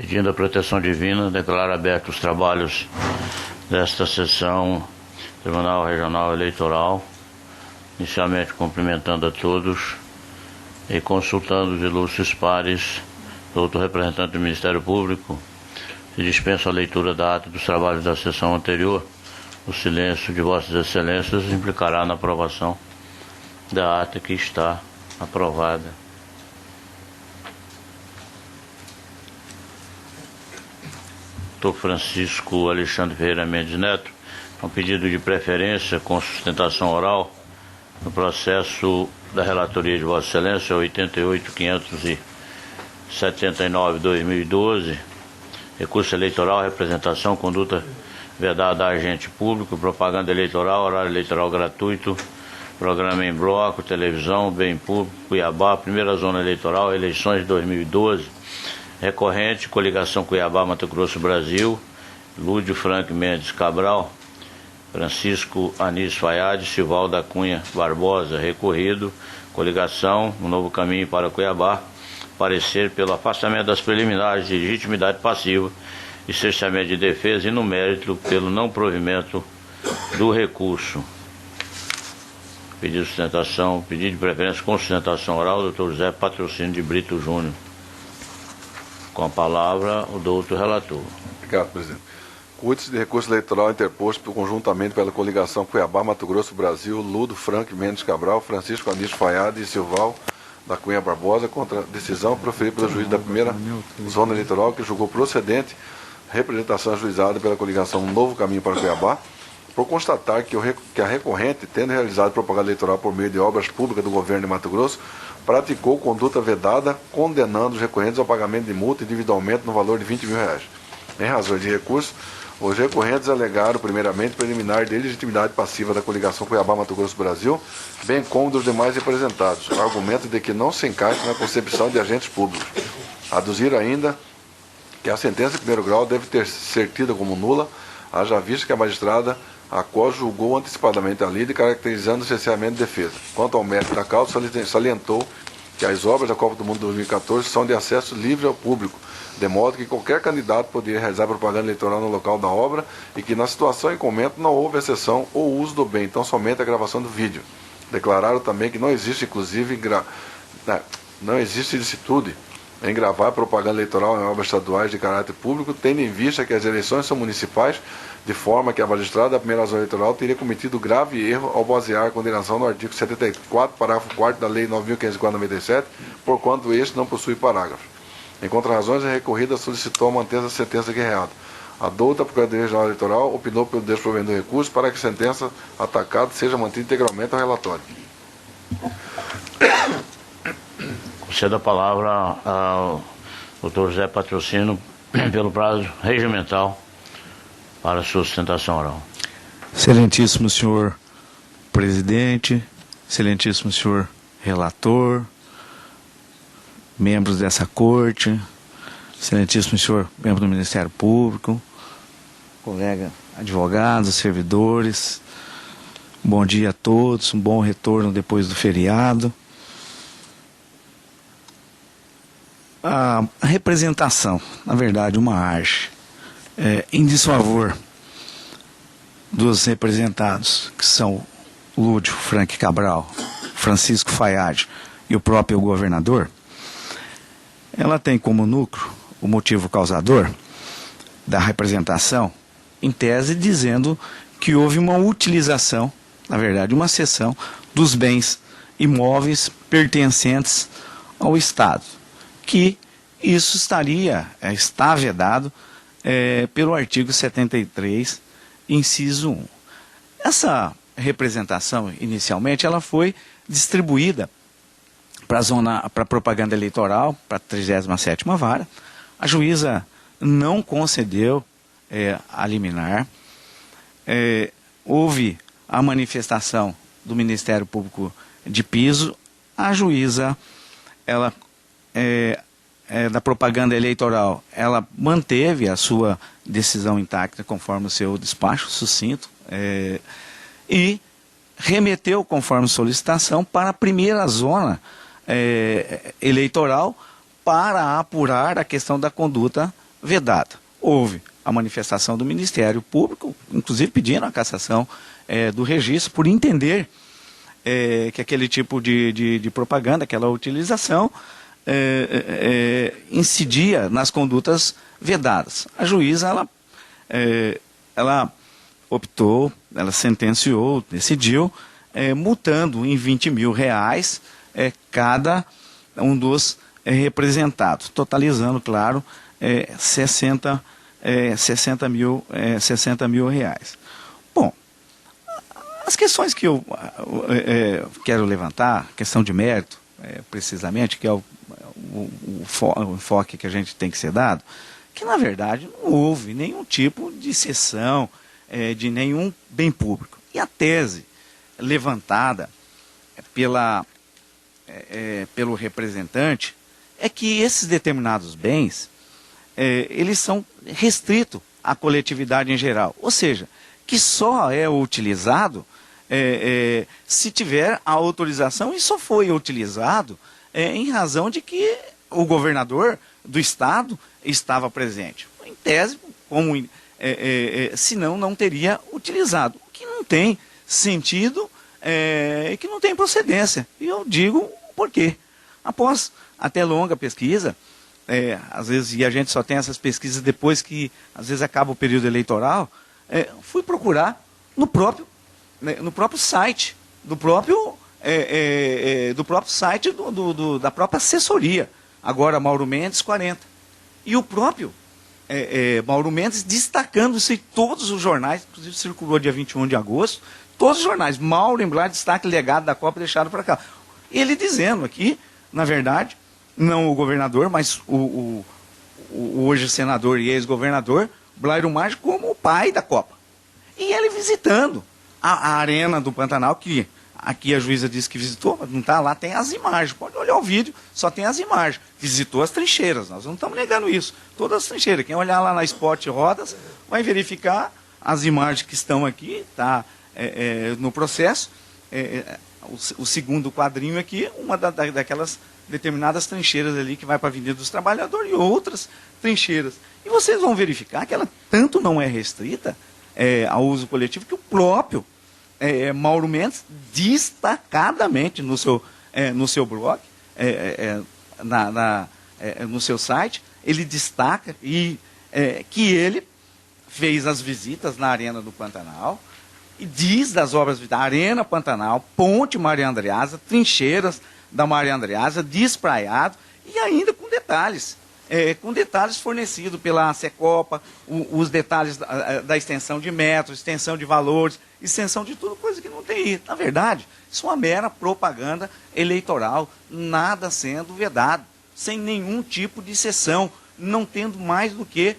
Pedindo a proteção divina, declaro abertos os trabalhos desta sessão Tribunal Regional Eleitoral, inicialmente cumprimentando a todos e consultando os ilustres pares, doutor representante do Ministério Público, se dispensa a leitura da ata dos trabalhos da sessão anterior. O silêncio de Vossas Excelências implicará na aprovação da ata que está aprovada. Dr. Francisco Alexandre Ferreira Mendes Neto, um pedido de preferência com sustentação oral no processo da relatoria de Vossa Excelência 88.579/2012, recurso eleitoral, representação, conduta vedada a agente público, propaganda eleitoral, horário eleitoral gratuito, programa em bloco, televisão, bem público, Cuiabá, primeira zona eleitoral, eleições de 2012, recorrente, coligação Cuiabá, Mato Grosso, Brasil, Lúdio Frank Mendes Cabral, Francisco Anísio Fayad, Silval da Cunha Barbosa, recorrido, coligação, um novo caminho para Cuiabá, parecer pelo afastamento das preliminares de legitimidade passiva e cerceamento de defesa e no mérito pelo não provimento do recurso. Pedido de sustentação, pedido de preferência com sustentação oral, Dr. José Patrocínio de Brito Júnior. Com a palavra, o doutor relator. Obrigado, presidente. Cuide-se de recurso eleitoral interposto conjuntamente pela coligação Cuiabá, Mato Grosso, Brasil, Ludo Frank Mendes Cabral, Francisco Anísio Fayad e Silval da Cunha Barbosa contra a decisão proferida pelo juiz da primeira zona eleitoral que julgou procedente representação ajuizada pela coligação Novo Caminho para Cuiabá, por constatar que a recorrente, tendo realizado propaganda eleitoral por meio de obras públicas do governo de Mato Grosso, praticou conduta vedada, condenando os recorrentes ao pagamento de multa individualmente no valor de R$20 mil. Em razão de recurso, os recorrentes alegaram, primeiramente, preliminar de legitimidade passiva da coligação Cuiabá, Mato Grosso, Brasil, bem como dos demais representados, o argumento de que não se encaixa na concepção de agentes públicos. Aduziram ainda que a sentença de primeiro grau deve ser tida como nula, haja vista que a magistrada a qual julgou antecipadamente a lida, caracterizando o cerceamento de defesa. Quanto ao mérito da causa, salientou que as obras da Copa do Mundo 2014 são de acesso livre ao público, de modo que qualquer candidato poderia realizar propaganda eleitoral no local da obra e que na situação em comento não houve exceção ou uso do bem, então somente a gravação do vídeo. Declararam também que não existe, inclusive, não existe ilicitude em gravar propaganda eleitoral em obras estaduais de caráter público, tendo em vista que as eleições são municipais, de forma que a magistrada da primeira zona eleitoral teria cometido grave erro ao basear a condenação no artigo 74, parágrafo 4º da Lei 9.504/97, porquanto este não possui parágrafo. Em contra-razões, a recorrida solicitou a manter a sentença guerreada. A douta Procuradoria Regional Eleitoral opinou pelo desprovimento do recurso para que a sentença atacada seja mantida integralmente ao relatório. Cedo a palavra ao doutor José Patrocínio pelo prazo regimental para a sua sustentação oral. Excelentíssimo senhor presidente, excelentíssimo senhor relator, membros dessa corte, excelentíssimo senhor membro do Ministério Público, colega advogados, servidores, bom dia a todos, um bom retorno depois do feriado. A representação, na verdade, uma arte, em desfavor dos representados, que são Lúdio Frank Cabral, Francisco Fayad e o próprio governador, ela tem como núcleo o motivo causador da representação, em tese dizendo que houve uma utilização, na verdade, uma cessão dos bens imóveis pertencentes ao Estado, que isso está vedado pelo artigo 73, inciso 1. Essa representação, inicialmente, ela foi distribuída para a propaganda eleitoral, para a 37ª Vara. A juíza não concedeu a liminar. Houve a manifestação do Ministério Público de piso. A juíza, ela da propaganda eleitoral, ela manteve a sua decisão intacta conforme o seu despacho sucinto e remeteu, conforme solicitação, para a primeira zona eleitoral para apurar a questão da conduta vedada. Houve a manifestação do Ministério Público, inclusive pedindo a cassação do registro, por entender que aquele tipo de propaganda, aquela utilização, incidia nas condutas vedadas. A juíza, ela optou, ela sentenciou, decidiu, multando em R$20 mil cada um dos representados, totalizando, claro, 60 mil reais. Bom, as questões que eu quero levantar, questão de mérito, precisamente, que é o enfoque que a gente tem que ser dado, que na verdade não houve nenhum tipo de cessão de nenhum bem público. E a tese levantada pelo representante é que esses determinados bens, eles são restritos à coletividade em geral. Ou seja, que só é utilizado se tiver a autorização, e só foi utilizado em razão de que o governador do estado estava presente. Em tese, senão não teria utilizado. O que não tem sentido e que não tem procedência. E eu digo o porquê. Após até longa pesquisa, às vezes, e a gente só tem essas pesquisas depois que, às vezes, acaba o período eleitoral, fui procurar no próprio site, do próprio site da própria assessoria, agora Mauro Mendes 40. E o próprio Mauro Mendes destacando-se em todos os jornais, inclusive circulou dia 21 de agosto, todos os jornais, Mauro Emblar, destaque legado da Copa deixado para cá. Ele dizendo aqui, na verdade, não o governador, mas o hoje senador e ex-governador, Blairo Maggi, como o pai da Copa. E ele visitando a arena do Pantanal, que aqui a juíza disse que visitou, mas não está lá, tem as imagens. Pode olhar o vídeo, só tem as imagens. Visitou as trincheiras, nós não estamos negando isso. Todas as trincheiras. Quem olhar lá na Spot Rodas vai verificar as imagens que estão aqui, está no processo. O segundo quadrinho aqui, uma daquelas determinadas trincheiras ali que vai para a Avenida dos Trabalhadores e outras trincheiras. E vocês vão verificar que ela tanto não é restrita ao uso coletivo que o próprio Mauro Mendes, destacadamente no seu blog, no seu site, ele destaca que ele fez as visitas na Arena do Pantanal e diz das obras da Arena Pantanal, Ponte Maria Andreasa, trincheiras da Maria Andreasa, despraiado, e ainda com detalhes fornecidos pela Secopa, os detalhes da extensão de metros, extensão de valores, extensão de tudo, coisa que não tem. Na verdade, isso é uma mera propaganda eleitoral, nada sendo vedado, sem nenhum tipo de exceção, não tendo mais do que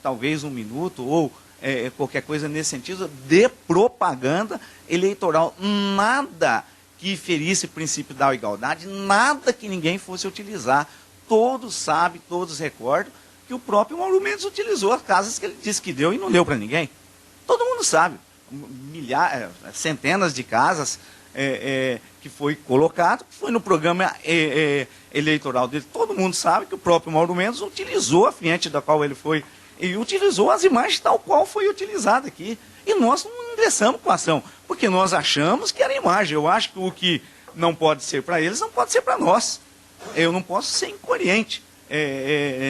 talvez um minuto ou qualquer coisa nesse sentido de propaganda eleitoral. Nada que ferisse o princípio da igualdade, nada que ninguém fosse utilizar. Todos sabem, todos recordam que o próprio Mauro Mendes utilizou as casas que ele disse que deu e não deu para ninguém. Todo mundo sabe. Centenas de casas que foi colocado, foi no programa eleitoral dele. Todo mundo sabe que o próprio Mauro Mendes utilizou a fiente da qual ele foi, e utilizou as imagens tal qual foi utilizada aqui. E nós não ingressamos com a ação, porque nós achamos que era imagem. Eu acho que o que não pode ser para eles, não pode ser para nós. Eu não posso ser incoerente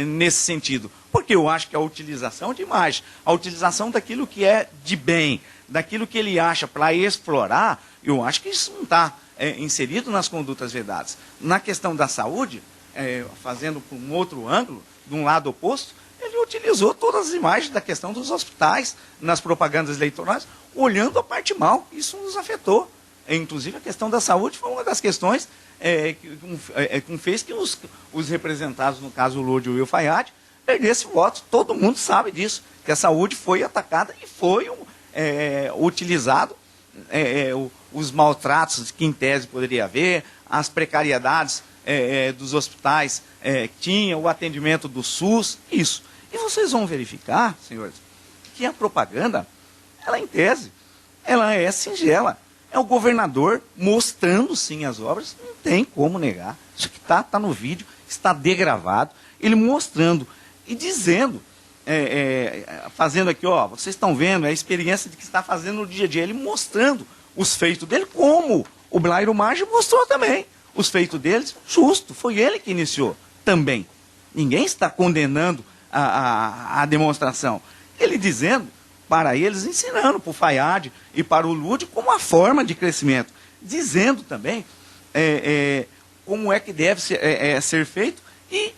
nesse sentido, porque eu acho que a utilização de imagem, a utilização daquilo que é de bem, daquilo que ele acha para explorar, eu acho que isso não está inserido nas condutas vedadas. Na questão da saúde, fazendo por um outro ângulo, de um lado oposto, ele utilizou todas as imagens da questão dos hospitais, nas propagandas eleitorais, olhando a parte mal. Isso nos afetou. Inclusive, a questão da saúde foi uma das questões que fez que os representados, no caso o Lúdio e o Will Fayad, perdessem votos. Todo mundo sabe disso, que a saúde foi atacada e foi utilizado os maltratos que em tese poderia haver, as precariedades dos hospitais que tinha, o atendimento do SUS, isso. E vocês vão verificar, senhores, que a propaganda, ela em tese, ela é singela. É o governador mostrando sim as obras, não tem como negar. Isso que está no vídeo, está degravado. ele mostrando e dizendo, fazendo aqui, ó, vocês estão vendo, é a experiência de que está fazendo no dia a dia, ele mostrando os feitos dele, como o Blairo Maggi mostrou também. Os feitos deles, justo, foi ele que iniciou também. Ninguém está condenando a demonstração. Ele dizendo, para eles, ensinando para o Fayad e para o Lúdio como a forma de crescimento. Dizendo também como é que deve ser feito e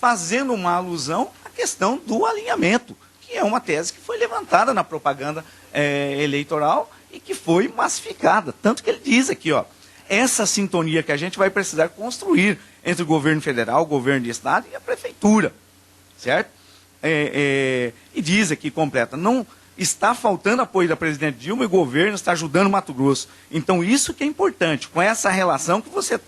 fazendo uma alusão à questão do alinhamento, que é uma tese que foi levantada na propaganda eleitoral e que foi massificada. Tanto que ele diz aqui, ó, essa sintonia que a gente vai precisar construir entre o governo federal, o governo de estado e a prefeitura, certo? E diz aqui, completa, não está faltando apoio da presidente Dilma e o governo está ajudando o Mato Grosso. Então isso que é importante, com essa relação que você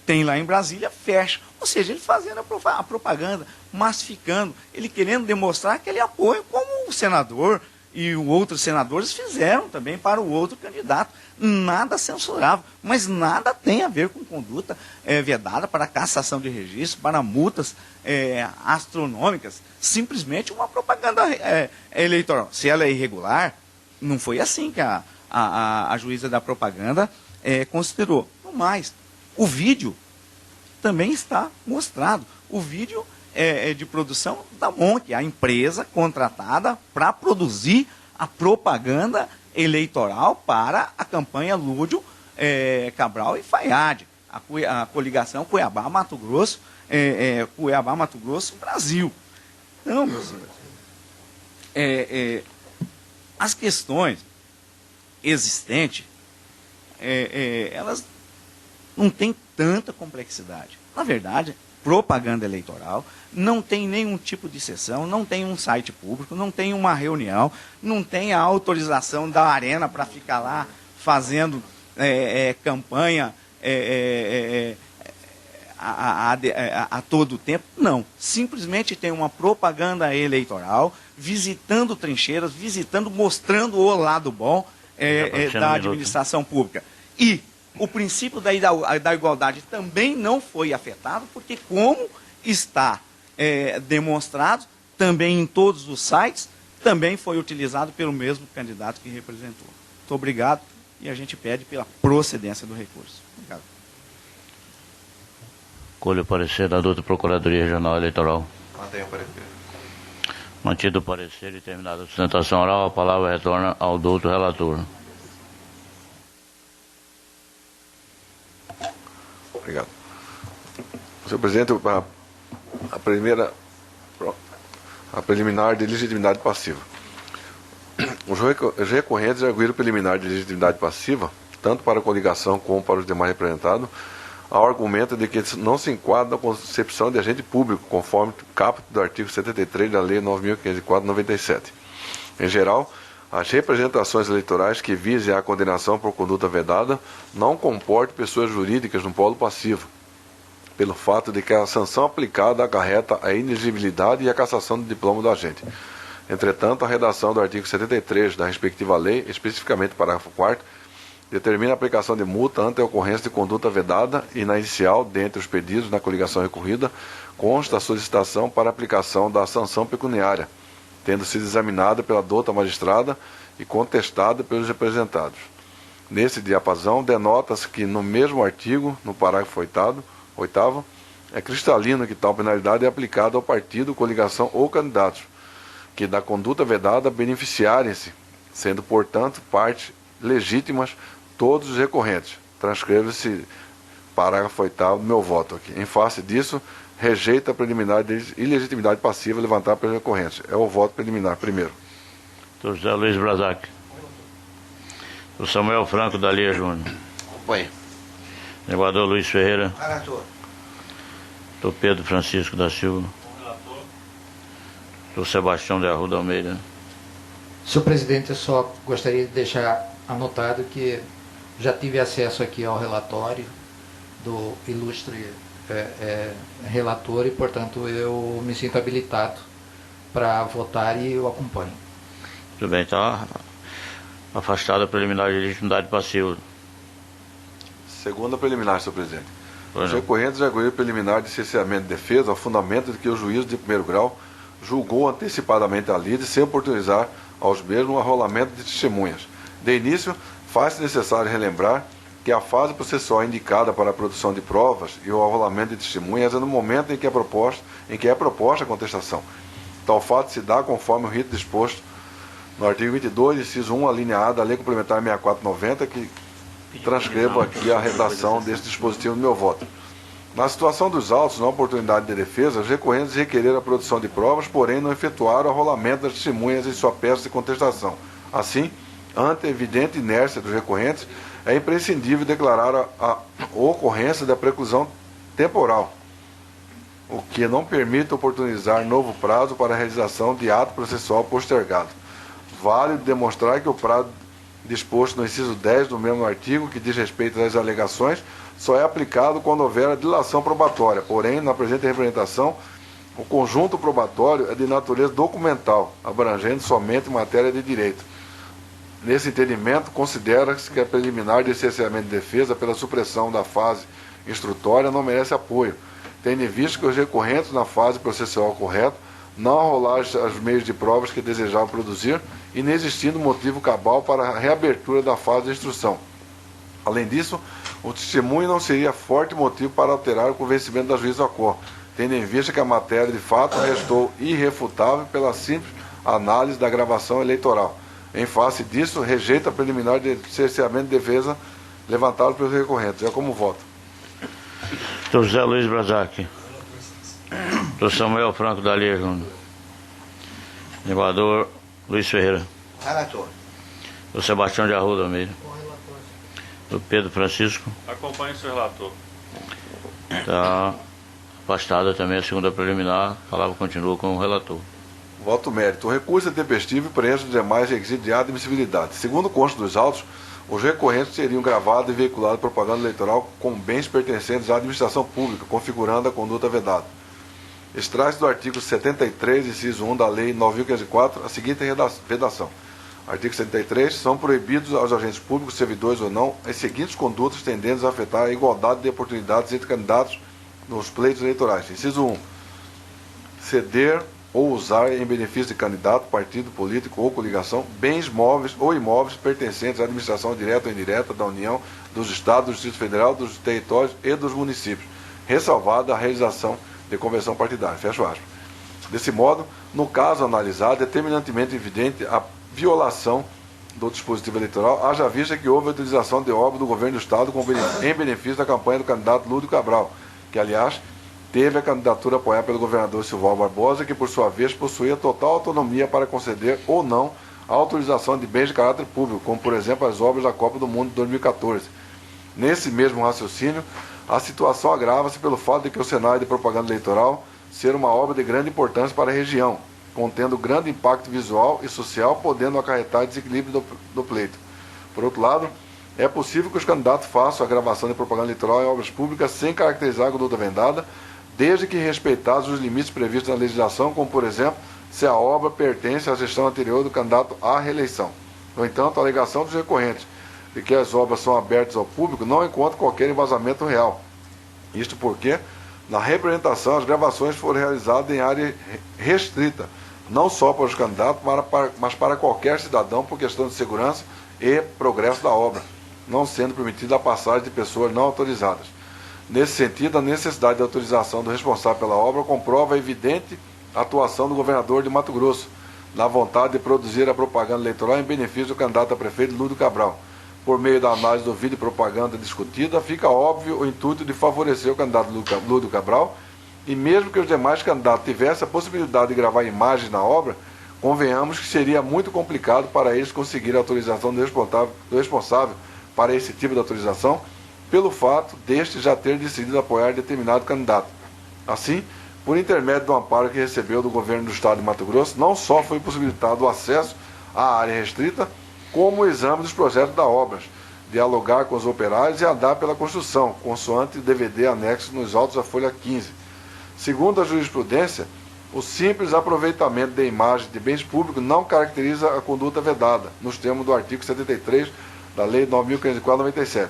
tem lá em Brasília, fecha. Ou seja, ele fazendo a propaganda, massificando, ele querendo demonstrar aquele apoio como o senador e outros senadores fizeram também para o outro candidato. Nada censurável, mas nada tem a ver com conduta vedada para cassação de registro, para multas astronômicas. Simplesmente uma propaganda eleitoral. Se ela é irregular, não foi assim que a juíza da propaganda considerou. No mais, o vídeo também está mostrado. O vídeo de produção da Monk, a empresa contratada para produzir a propaganda eleitoral para a campanha Lúdio Cabral e Fayad, a coligação Cuiabá-Mato Grosso, Cuiabá-Mato Grosso-Brasil. Então, meus senhores, as questões existentes, elas não têm tanta complexidade. Na verdade, propaganda eleitoral, não tem nenhum tipo de sessão, não tem um site público, não tem uma reunião, não tem a autorização da Arena para ficar lá fazendo campanha a todo tempo. Não, simplesmente tem uma propaganda eleitoral, visitando trincheiras, mostrando o lado bom da administração pública. E o princípio da igualdade também não foi afetado, porque como está demonstrado, também em todos os sites, também foi utilizado pelo mesmo candidato que representou. Muito obrigado e a gente pede pela procedência do recurso. Obrigado. Colho o parecer da doutora Procuradoria Regional Eleitoral. Mantenha o parecer. Mantido o parecer e terminada a sustentação oral, a palavra retorna ao doutor relator. Obrigado. Senhor presidente, a preliminar de legitimidade passiva. Os recorrentes arguíram preliminar de legitimidade passiva, tanto para a coligação como para os demais representados, ao argumento de que não se enquadra na concepção de agente público, conforme o caput do artigo 73 da Lei 9.504/97. Em geral, as representações eleitorais que visem a condenação por conduta vedada não comportam pessoas jurídicas no polo passivo, pelo fato de que a sanção aplicada acarreta a inexigibilidade e a cassação do diploma do agente. Entretanto, a redação do artigo 73 da respectiva lei, especificamente parágrafo 4º, determina a aplicação de multa ante a ocorrência de conduta vedada e, na inicial, dentre os pedidos na coligação recorrida, consta a solicitação para aplicação da sanção pecuniária, tendo sido examinada pela douta magistrada e contestada pelos representados. Nesse diapasão, denota-se que, no mesmo artigo, no parágrafo 8º, é cristalino que tal penalidade é aplicada ao partido, coligação ou candidatos, que da conduta vedada beneficiarem-se, sendo, portanto, parte legítimas todos os recorrentes. Transcreve-se parágrafo 8º do meu voto aqui. Em face disso, rejeita a preliminar de ilegitimidade passiva levantada pelos recorrentes. É o voto preliminar primeiro. Doutor José Luiz Brazac. Doutor Samuel Franco da Lia Júnior. Acompanhe. Desembargador Luiz Ferreira. Relator. Doutor Pedro Francisco da Silva. Doutor Sebastião de Arruda Almeida. Senhor presidente, eu só gostaria de deixar anotado que já tive acesso aqui ao relatório do ilustre relator e, portanto, eu me sinto habilitado para votar e eu acompanho. Tudo bem, está afastada a preliminar de legitimidade passiva. Segunda preliminar, senhor presidente. Os recorrentes recolheram preliminar de cerceamento de defesa ao fundamento de que o juízo de primeiro grau julgou antecipadamente a lide sem oportunizar aos mesmos o arrolamento de testemunhas. De início, faz-se necessário relembrar que a fase processual indicada para a produção de provas e o arrolamento de testemunhas é no momento em que é proposta a contestação. Tal fato se dá conforme o rito disposto no artigo 22, inciso 1, a linha A da Lei Complementar 6490, que transcrevo aqui a redação desse dispositivo no meu voto. Na situação dos autos, na oportunidade de defesa, os recorrentes requereram a produção de provas, porém não efetuaram o arrolamento das testemunhas em sua peça de contestação. Assim, ante a evidente inércia dos recorrentes, é imprescindível declarar a ocorrência da preclusão temporal, o que não permite oportunizar novo prazo para a realização de ato processual postergado. Vale demonstrar que o prazo disposto no inciso 10 do mesmo artigo, que diz respeito às alegações, só é aplicado quando houver a dilação probatória. Porém, na presente representação, o conjunto probatório é de natureza documental, abrangendo somente matéria de direito. Nesse entendimento, considera-se que a preliminar de cerceamento de defesa pela supressão da fase instrutória não merece apoio, tendo em vista que os recorrentes na fase processual correta não arrolaram os meios de provas que desejavam produzir, inexistindo motivo cabal para a reabertura da fase de instrução. Além disso, o testemunho não seria forte motivo para alterar o convencimento da juíza Acor, tendo em vista que a matéria de fato restou irrefutável pela simples análise da gravação eleitoral. Em face disso, rejeita a preliminar de cerceamento de defesa levantado pelos recorrentes. É como voto. Dr. José Luiz Brazac. Dr. Samuel Franco da Lia Júnior. Desembargador Luiz Ferreira. Relator. Dr. Sebastião de Arruda Almeida. Dr. Pedro Francisco. Acompanhe o seu relator. Está afastada também a segunda preliminar. A palavra continua com o relator. Voto mérito. O recurso é tempestivo e preenche os demais requisitos de admissibilidade. Segundo consta dos autos, os recorrentes teriam gravado e veiculado propaganda eleitoral com bens pertencentes à administração pública, configurando a conduta vedada. Extrai-se do artigo 73, inciso 1 da Lei 9.504, a seguinte redação. Artigo 73. São proibidos aos agentes públicos, servidores ou não, as seguintes condutas tendentes a afetar a igualdade de oportunidades entre candidatos nos pleitos eleitorais. Inciso 1. Ceder ou usar em benefício de candidato, partido político ou coligação, bens móveis ou imóveis pertencentes à administração direta ou indireta da União, dos Estados, do Distrito Federal, dos territórios e dos municípios, ressalvada a realização de convenção partidária. Fecho aspas. Desse modo, no caso analisado, é determinantemente evidente a violação do dispositivo eleitoral, haja vista que houve a utilização de obra do governo do Estado em benefício da campanha do candidato Lúdio Cabral, que, aliás, teve a candidatura apoiada pelo governador Silval Barbosa, que, por sua vez, possuía total autonomia para conceder ou não a autorização de bens de caráter público, como, por exemplo, as obras da Copa do Mundo de 2014. Nesse mesmo raciocínio, a situação agrava-se pelo fato de que o cenário de propaganda eleitoral ser uma obra de grande importância para a região, contendo grande impacto visual e social, podendo acarretar desequilíbrio do pleito. Por outro lado, é possível que os candidatos façam a gravação de propaganda eleitoral em obras públicas sem caracterizar a conduta vendada, desde que respeitados os limites previstos na legislação, como, por exemplo, se a obra pertence à gestão anterior do candidato à reeleição. No entanto, a alegação dos recorrentes de que as obras são abertas ao público não encontra qualquer embasamento real. Isto porque, na representação, as gravações foram realizadas em área restrita, não só para os candidatos, mas para qualquer cidadão por questão de segurança e progresso da obra, não sendo permitida a passagem de pessoas não autorizadas. Nesse sentido, a necessidade de autorização do responsável pela obra comprova a evidente atuação do governador de Mato Grosso, na vontade de produzir a propaganda eleitoral em benefício do candidato a prefeito Lúdio Cabral. Por meio da análise do vídeo e propaganda discutida, fica óbvio o intuito de favorecer o candidato Lúdio Cabral, e mesmo que os demais candidatos tivessem a possibilidade de gravar imagens na obra, convenhamos que seria muito complicado para eles conseguir a autorização do responsável para esse tipo de autorização, pelo fato deste já ter decidido apoiar determinado candidato. Assim, por intermédio do amparo que recebeu do governo do Estado de Mato Grosso, não só foi possibilitado o acesso à área restrita, como o exame dos projetos da obra, dialogar com os operários e andar pela construção, consoante o DVD anexo nos autos da folha 15. Segundo a jurisprudência, o simples aproveitamento de imagem de bens públicos não caracteriza a conduta vedada, nos termos do artigo 73 da Lei 9.504/97.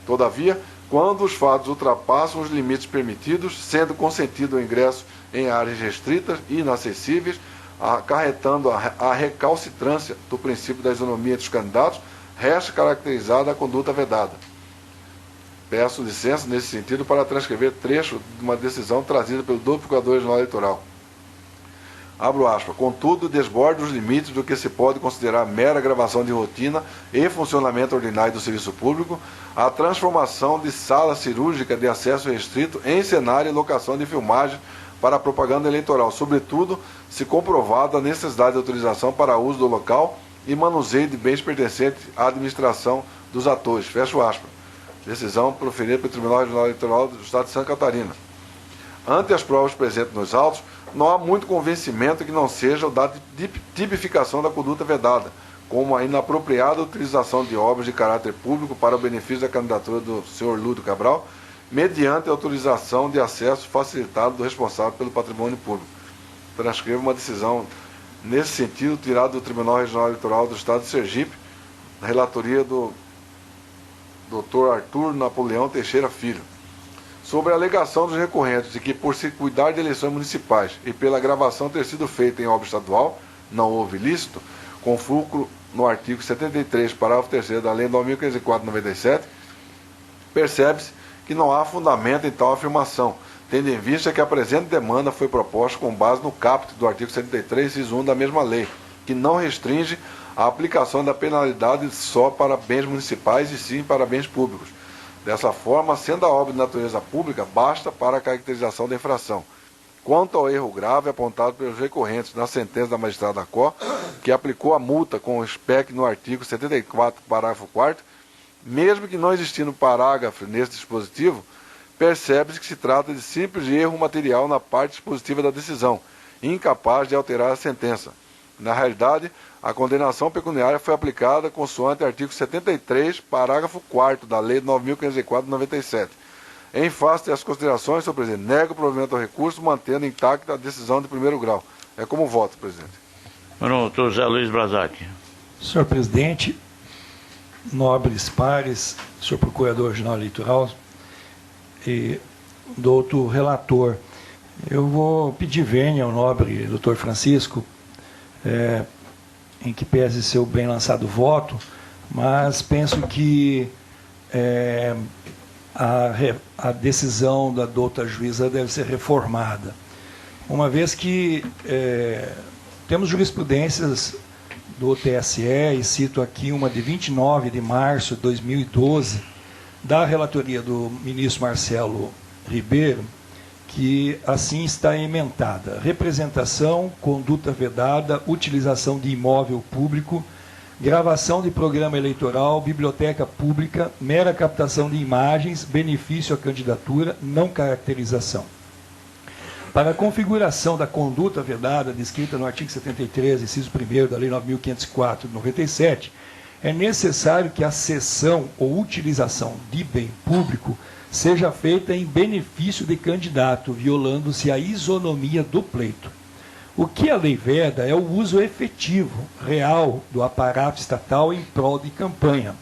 Todavia, quando os fatos ultrapassam os limites permitidos, sendo consentido o ingresso em áreas restritas e inacessíveis, acarretando a recalcitrância do princípio da isonomia dos candidatos, resta caracterizada a conduta vedada. Peço licença nesse sentido para transcrever trecho de uma decisão trazida pelo duplo Procurador-Geral Eleitoral. Abro aspas. Contudo, desborda os limites do que se pode considerar mera gravação de rotina e funcionamento ordinário do serviço público, a transformação de sala cirúrgica de acesso restrito em cenário e locação de filmagem para a propaganda eleitoral, sobretudo se comprovada a necessidade de autorização para uso do local e manuseio de bens pertencentes à administração dos atores. Fecho aspas. Decisão proferida pelo Tribunal Regional Eleitoral do Estado de Santa Catarina. Ante as provas presentes nos autos, não há muito convencimento que não seja o da tipificação da conduta vedada, como a inapropriada utilização de obras de caráter público para o benefício da candidatura do senhor Lúdio Cabral, mediante autorização de acesso facilitado do responsável pelo patrimônio público. Transcrevo uma decisão nesse sentido, tirada do Tribunal Regional Eleitoral do Estado de Sergipe, na relatoria do Dr. Arthur Napoleão Teixeira Filho. Sobre a alegação dos recorrentes de que, por se cuidar de eleições municipais e pela gravação ter sido feita em obra estadual, não houve ilícito, com fulcro no artigo 73, parágrafo 3º da Lei 9.504/97, percebe-se que não há fundamento em tal afirmação, tendo em vista que a presente demanda foi proposta com base no caput do artigo 73, inciso 1 da mesma lei, que não restringe a aplicação da penalidade só para bens municipais e sim para bens públicos. Dessa forma, sendo a obra de natureza pública, basta para a caracterização da infração. Quanto ao erro grave apontado pelos recorrentes na sentença da magistrada da COR, que aplicou a multa com o SPEC no artigo 74, parágrafo 4º, mesmo que não existindo parágrafo nesse dispositivo, percebe-se que se trata de simples erro material na parte dispositiva da decisão, incapaz de alterar a sentença. Na realidade, a condenação pecuniária foi aplicada consoante artigo 73, parágrafo 4º da Lei 9.504/97. Em face das considerações, senhor presidente, nego o provimento ao recurso, mantendo intacta a decisão de primeiro grau. É como voto, presidente. Doutor José Luiz Brazak. Senhor presidente, nobres pares, senhor Procurador-Geral Eleitoral e doutor relator, eu vou pedir vênia ao nobre doutor Francisco, em que pese seu bem lançado voto, mas penso que a decisão da douta juíza deve ser reformada, uma vez que temos jurisprudências do TSE, e cito aqui uma de 29 de março de 2012, da relatoria do ministro Marcelo Ribeiro, que assim está ementada: representação, conduta vedada, utilização de imóvel público, gravação de programa eleitoral, biblioteca pública, mera captação de imagens, benefício à candidatura, não caracterização. Para a configuração da conduta vedada, descrita no artigo 73, inciso 1º da Lei 9.504/97, é necessário que a cessão ou utilização de bem público seja feita em benefício de candidato, violando-se a isonomia do pleito. O que a lei veda é o uso efetivo, real, do aparato estatal em prol de campanha,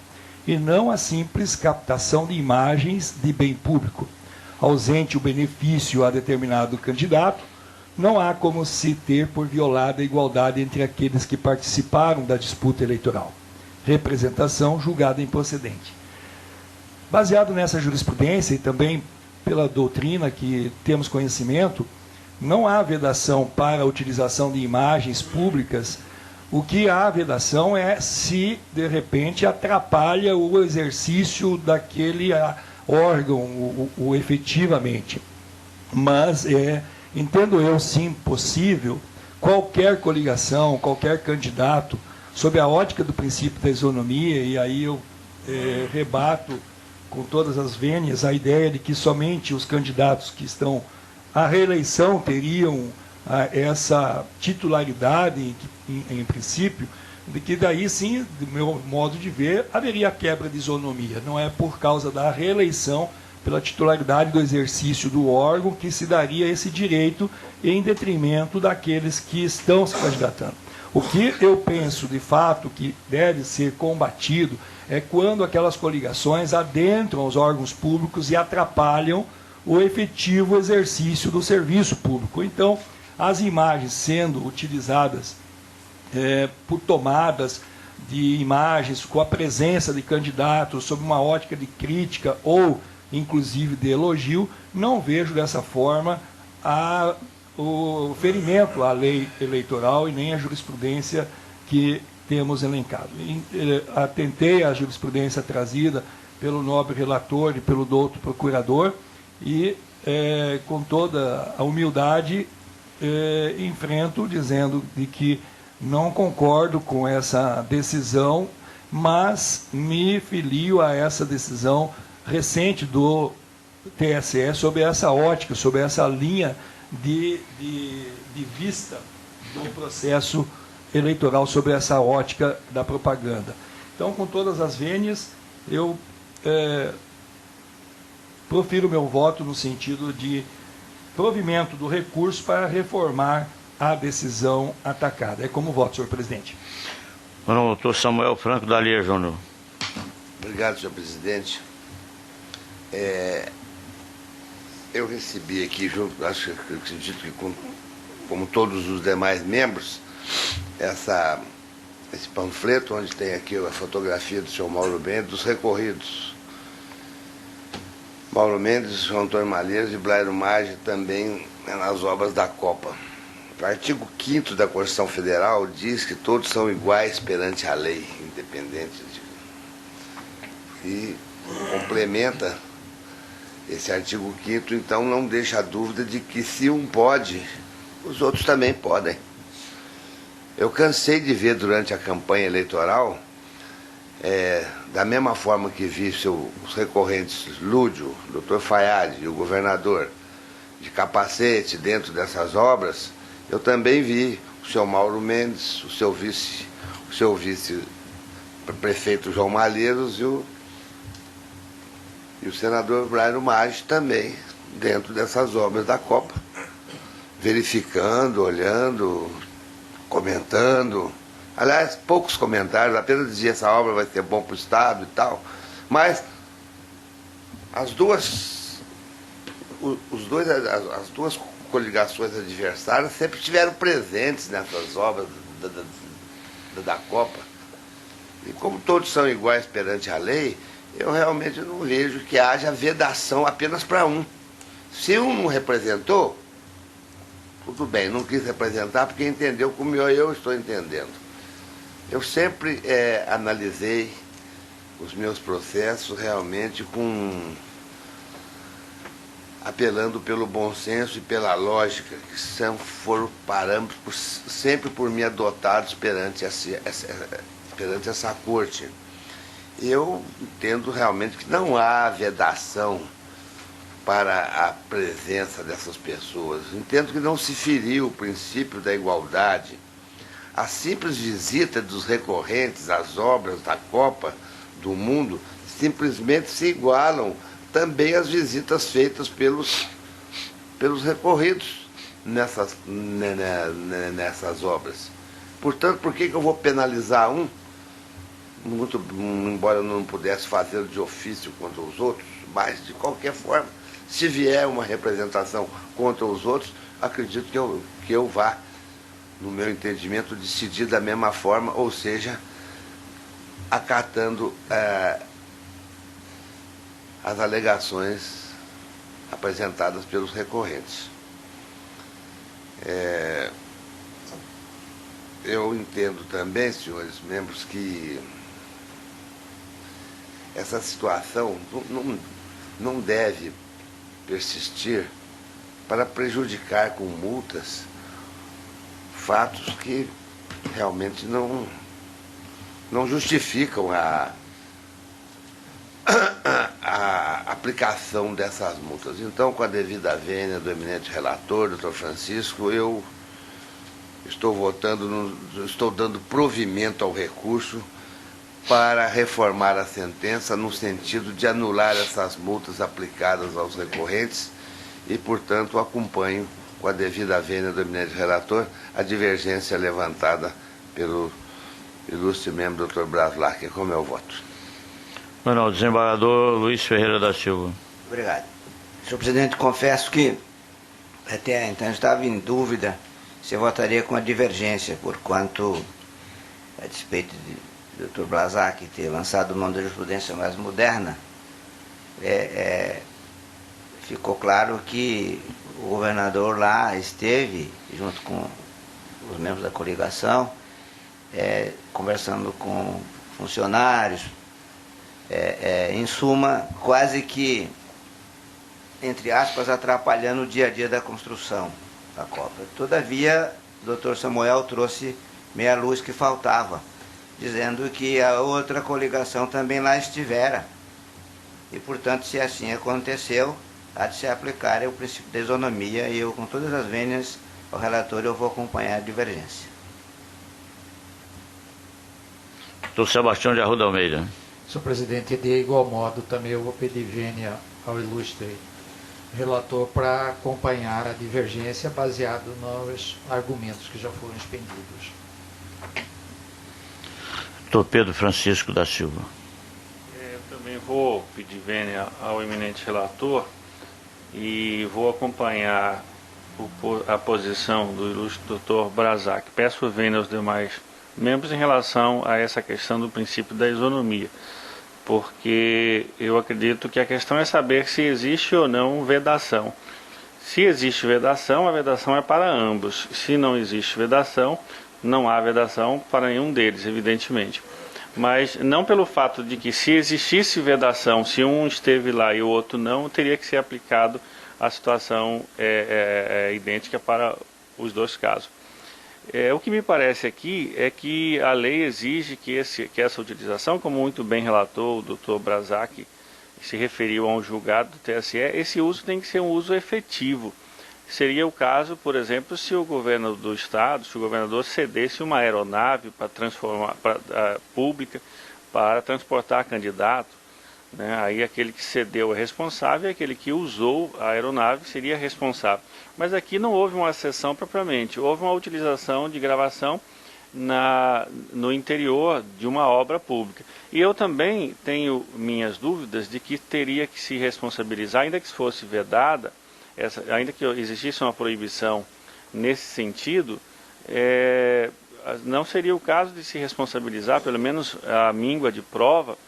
e não a simples captação de imagens de bem público. Ausente o benefício a determinado candidato, não há como se ter por violada a igualdade entre aqueles que participaram da disputa eleitoral. Representação julgada improcedente. Baseado nessa jurisprudência e também pela doutrina que temos conhecimento, não há vedação para a utilização de imagens públicas. O que há vedação é se, de repente, atrapalha o exercício daquele órgão, o efetivamente. Mas entendo eu, sim, possível qualquer coligação, qualquer candidato, sob a ótica do princípio da isonomia, e aí eu rebato com todas as vênias a ideia de que somente os candidatos que estão à reeleição teriam essa titularidade, em princípio, de que daí sim, do meu modo de ver, haveria quebra de isonomia. Não é por causa da reeleição, pela titularidade do exercício do órgão, que se daria esse direito em detrimento daqueles que estão se candidatando. O que eu penso, de fato, que deve ser combatido é quando aquelas coligações adentram os órgãos públicos e atrapalham o efetivo exercício do serviço público. Então, as imagens sendo utilizadas por tomadas de imagens com a presença de candidatos sob uma ótica de crítica ou, inclusive, de elogio, não vejo dessa forma o ferimento à lei eleitoral e nem a jurisprudência que temos elencado. Atentei à jurisprudência trazida pelo nobre relator e pelo douto procurador e, com toda a humildade, enfrento dizendo de que não concordo com essa decisão, mas me filio a essa decisão recente do TSE sobre essa ótica, sobre essa linha de vista do processo eleitoral, sobre essa ótica da propaganda. Então, com todas as vênias, eu profiro meu voto no sentido de provimento do recurso para reformar a decisão atacada. É como voto, senhor presidente. Doutor Samuel Franco da Lia Júnior. Obrigado, senhor presidente. Eu recebi aqui, acredito que como todos os demais membros, esse panfleto, onde tem aqui a fotografia do senhor Mauro Mendes, dos recorridos. Mauro Mendes, João Antônio Malheiros e Blairo Maggi também nas obras da Copa. O artigo 5º da Constituição Federal diz que todos são iguais perante a lei, independente e complementa esse artigo 5º, então não deixa a dúvida de que se um pode, os outros também podem. Eu cansei de ver durante a campanha eleitoral, da mesma forma que vi os recorrentes Lúdio, Dr. Fayad e o governador de capacete dentro dessas obras, eu também vi o senhor Mauro Mendes, o seu vice-prefeito João Malheiros e o senador Blairo Maggi também dentro dessas obras da Copa, verificando, olhando, comentando. Aliás, poucos comentários, apenas dizia essa obra vai ser bom para o Estado e tal, mas as duas coligações adversárias sempre estiveram presentes nessas obras da Copa. E como todos são iguais perante a lei, eu realmente não vejo que haja vedação apenas para um. Se um não representou, tudo bem, não quis representar porque entendeu como eu estou entendendo. Eu sempre analisei os meus processos realmente apelando pelo bom senso e pela lógica, que foram parâmetros sempre por mim adotados perante essa corte. Eu entendo realmente que não há vedação para a presença dessas pessoas. Entendo que não se feriu o princípio da igualdade. A simples visita dos recorrentes às obras da Copa do Mundo simplesmente se igualam também às visitas feitas pelos recorridos nessas obras. Portanto, por que eu vou penalizar um? Embora eu não pudesse fazer de ofício contra os outros, mas, de qualquer forma, se vier uma representação contra os outros, acredito que eu vá, no meu entendimento, decidir da mesma forma, ou seja, acatando as alegações apresentadas pelos recorrentes. Eu entendo também, senhores membros, que essa situação não deve persistir para prejudicar com multas fatos que realmente não justificam a aplicação dessas multas. Então, com a devida vênia do eminente relator, doutor Francisco, eu estou dando provimento ao recurso para reformar a sentença no sentido de anular essas multas aplicadas aos recorrentes e, portanto, acompanho com a devida vênia do eminente relator a divergência levantada pelo ilustre membro Dr. Braslac. Como é o voto? Bueno, o desembargador Luiz Ferreira da Silva. Obrigado. Senhor presidente, confesso que até então estava em dúvida se eu votaria com a divergência, porquanto, a despeito de Dr. Braslac ter lançado mão da jurisprudência mais moderna, ficou claro que o governador lá esteve, junto com os membros da coligação, conversando com funcionários, em suma, quase que, entre aspas, atrapalhando o dia a dia da construção da Copa. Todavia, o Dr. Samuel trouxe meia luz que faltava, dizendo que a outra coligação também lá estivera. E, portanto, se assim aconteceu, há de se aplicar o princípio da isonomia, e eu, com todas as vênias, ao relator, eu vou acompanhar a divergência. Dr. Sebastião de Arruda Almeida. Senhor presidente, de igual modo também eu vou pedir vênia ao ilustre relator para acompanhar a divergência baseado nos argumentos que já foram expendidos. Dr. Pedro Francisco da Silva. Eu também vou pedir vênia ao eminente relator e vou acompanhar a posição do ilustre Dr. Braslac. Peço vênia aos demais membros em relação a essa questão do princípio da isonomia, porque eu acredito que a questão é saber se existe ou não vedação. Se existe vedação, a vedação é para ambos. Se não existe vedação, não há vedação para nenhum deles, evidentemente. Mas não pelo fato de que, se existisse vedação, se um esteve lá e o outro não, teria que ser aplicado a situação idêntica para os dois casos. O que me parece aqui é que a lei exige que essa utilização, como muito bem relatou o Dr. Braslac, se referiu a um julgado do TSE, esse uso tem que ser um uso efetivo. Seria o caso, por exemplo, se o governo do Estado, se o governador cedesse uma aeronave pública para transportar candidato, né? Aí aquele que cedeu é responsável e aquele que usou a aeronave seria responsável. Mas aqui não houve uma exceção propriamente, houve uma utilização de gravação no interior de uma obra pública. E eu também tenho minhas dúvidas de que teria que se responsabilizar, ainda que fosse vedada, ainda que existisse uma proibição nesse sentido, não seria o caso de se responsabilizar, pelo menos a míngua de prova,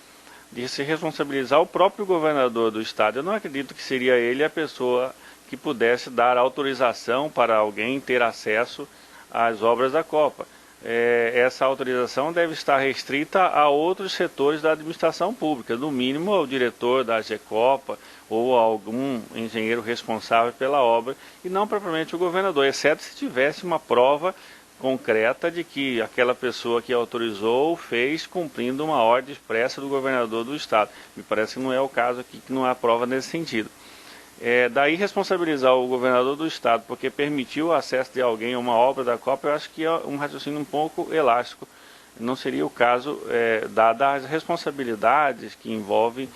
de se responsabilizar o próprio governador do estado. Eu não acredito que seria ele a pessoa que pudesse dar autorização para alguém ter acesso às obras da Copa. Essa autorização deve estar restrita a outros setores da administração pública, no mínimo ao diretor da AGECOPA ou a algum engenheiro responsável pela obra, e não propriamente o governador, exceto se tivesse uma prova concreta de que aquela pessoa que autorizou fez cumprindo uma ordem expressa do governador do estado. Me parece que não é o caso aqui, que não há prova nesse sentido. Daí responsabilizar o governador do estado porque permitiu o acesso de alguém a uma obra da Copa, eu acho que é um raciocínio um pouco elástico. Não seria o caso, dadas as responsabilidades que envolvem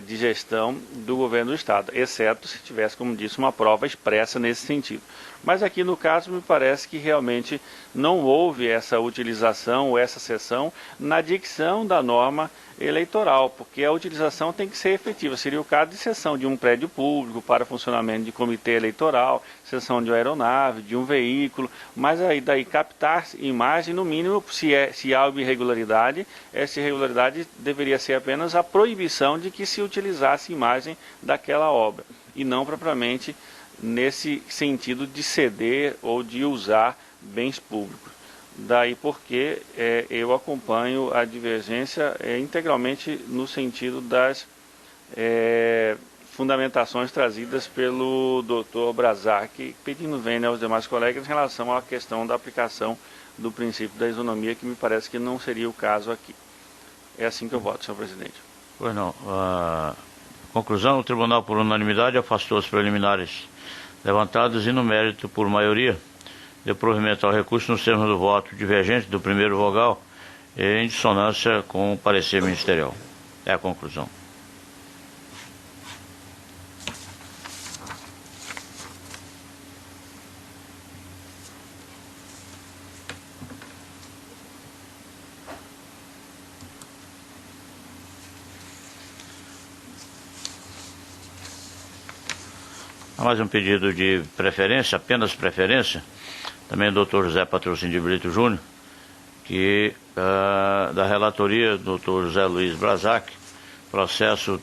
de gestão do governo do estado, exceto se tivesse, como disse, uma prova expressa nesse sentido. Mas aqui no caso me parece que realmente não houve essa utilização ou essa cessão na dicção da norma eleitoral, porque a utilização tem que ser efetiva. Seria o caso de cessão de um prédio público para funcionamento de comitê eleitoral, cessão de uma aeronave, de um veículo, mas aí daí captar imagem, no mínimo, se há uma irregularidade, essa irregularidade deveria ser apenas a proibição de que se utilizasse imagem daquela obra, e não propriamente nesse sentido de ceder ou de usar bens públicos. Daí porque eu acompanho a divergência integralmente no sentido das fundamentações trazidas pelo Dr. Braslac, pedindo vênia aos demais colegas em relação à questão da aplicação do princípio da isonomia, que me parece que não seria o caso aqui. É assim que eu voto, senhor presidente. Pois não. Conclusão, o tribunal por unanimidade afastou os preliminares levantados e no mérito por maioria deu provimento ao recurso nos termos do voto divergente do primeiro vogal em dissonância com o parecer ministerial. É a conclusão. Há mais um pedido de preferência, apenas preferência, também do Dr. José Patrocínio de Brito Júnior, que da relatoria do Dr. José Luiz Brazac, processo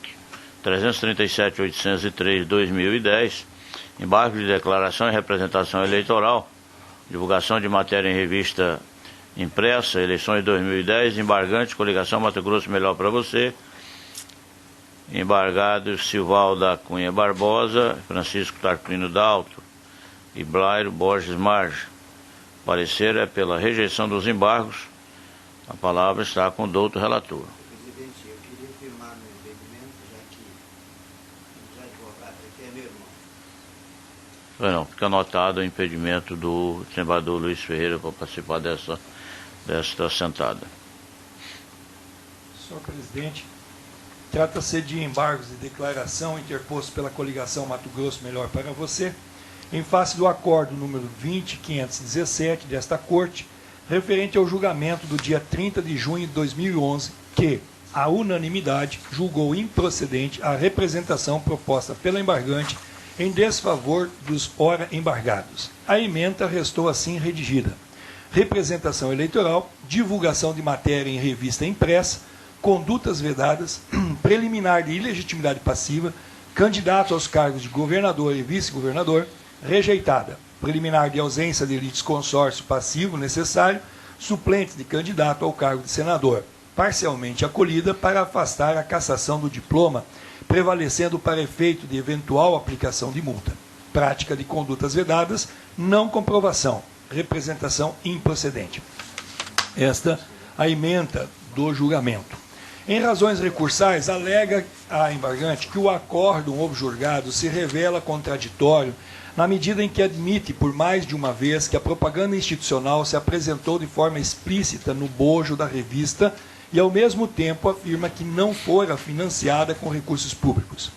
337.803/2010, embargo de declaração e representação eleitoral, divulgação de matéria em revista impressa, eleições 2010, embargante, coligação Mato Grosso Melhor para Você, embargado Silval da Cunha Barbosa, Francisco Tarquino Dalto e Blairo Borges Marge. Parecer é pela rejeição dos embargos. A palavra está com o doutor relator. Presidente, eu queria firmar no impedimento, já que os advogados aqui é meu irmão. Não, fica anotado o impedimento do desembargador Luiz Ferreira para participar desta sentada. Senhor presidente, trata-se de embargos de declaração interpostos pela coligação Mato Grosso Melhor para Você, em face do acordo número 20.517 desta Corte, referente ao julgamento do dia 30 de junho de 2011, que, à unanimidade, julgou improcedente a representação proposta pela embargante em desfavor dos ora embargados. A ementa restou assim redigida: representação eleitoral, divulgação de matéria em revista impressa, condutas vedadas, preliminar de ilegitimidade passiva, candidato aos cargos de governador e vice-governador, rejeitada. Preliminar de ausência de litisconsórcio passivo necessário, suplente de candidato ao cargo de senador, parcialmente acolhida para afastar a cassação do diploma, prevalecendo para efeito de eventual aplicação de multa. Prática de condutas vedadas, não comprovação, representação improcedente. Esta a ementa do julgamento. Em razões recursais, alega a embargante que o acórdão objurgado se revela contraditório na medida em que admite por mais de uma vez que a propaganda institucional se apresentou de forma explícita no bojo da revista e, ao mesmo tempo, afirma que não fora financiada com recursos públicos.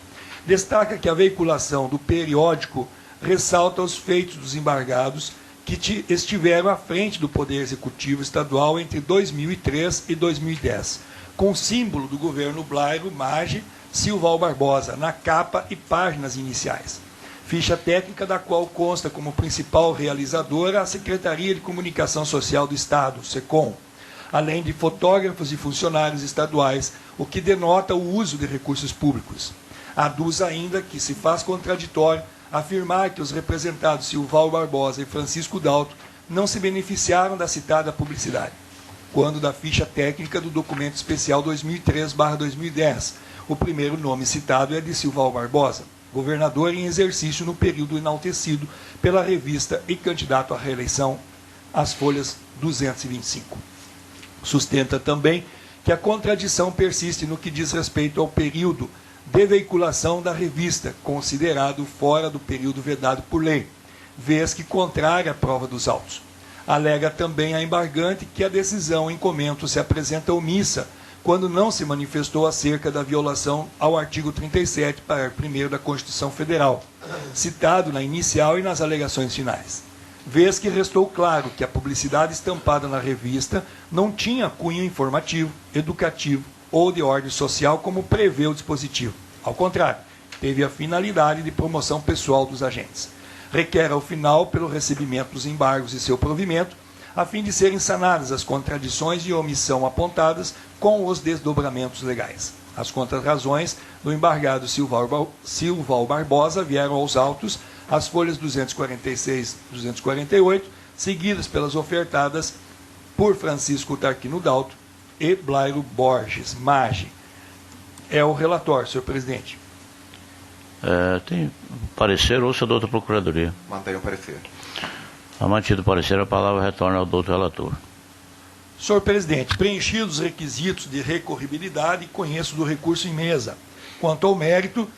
Destaca que a veiculação do periódico ressalta os feitos dos embargados que estiveram à frente do Poder Executivo Estadual entre 2003 e 2010, com símbolo do governo Blairo Marge Silval Barbosa na capa e páginas iniciais. Ficha técnica da qual consta como principal realizadora a Secretaria de Comunicação Social do Estado, SECOM, além de fotógrafos e funcionários estaduais, o que denota o uso de recursos públicos. Aduz ainda que se faz contraditório afirmar que os representados Silval Barbosa e Francisco Dalto não se beneficiaram da citada publicidade, quando da ficha técnica do documento especial 2003/2010, o primeiro nome citado é de Silval Barbosa, governador em exercício no período enaltecido pela revista e candidato à reeleição, às folhas 225. Sustenta também que a contradição persiste no que diz respeito ao período de veiculação da revista, considerado fora do período vedado por lei, vez que contrária à prova dos autos. Alega também a embargante que a decisão em comento se apresenta omissa quando não se manifestou acerca da violação ao artigo 37, parágrafo 1º da Constituição Federal, citado na inicial e nas alegações finais. Vez que restou claro que a publicidade estampada na revista não tinha cunho informativo, educativo ou de ordem social como prevê o dispositivo. Ao contrário, teve a finalidade de promoção pessoal dos agentes. Requer ao final pelo recebimento dos embargos e seu provimento, a fim de serem sanadas as contradições de omissão apontadas com os desdobramentos legais. As contrarrazões do embargado Silval Barbosa vieram aos autos as folhas 246 e 248, seguidas pelas ofertadas por Francisco Tarquino Dalto e Blairo Borges Marge. É o relatório, senhor presidente. Tem parecer, ouça a doutora Procuradoria. Mantenha o parecer. A mantido o parecer, a palavra retorna ao doutor relator. Senhor presidente, preenchidos os requisitos de recorribilidade, conheço do recurso em mesa. Quanto ao mérito,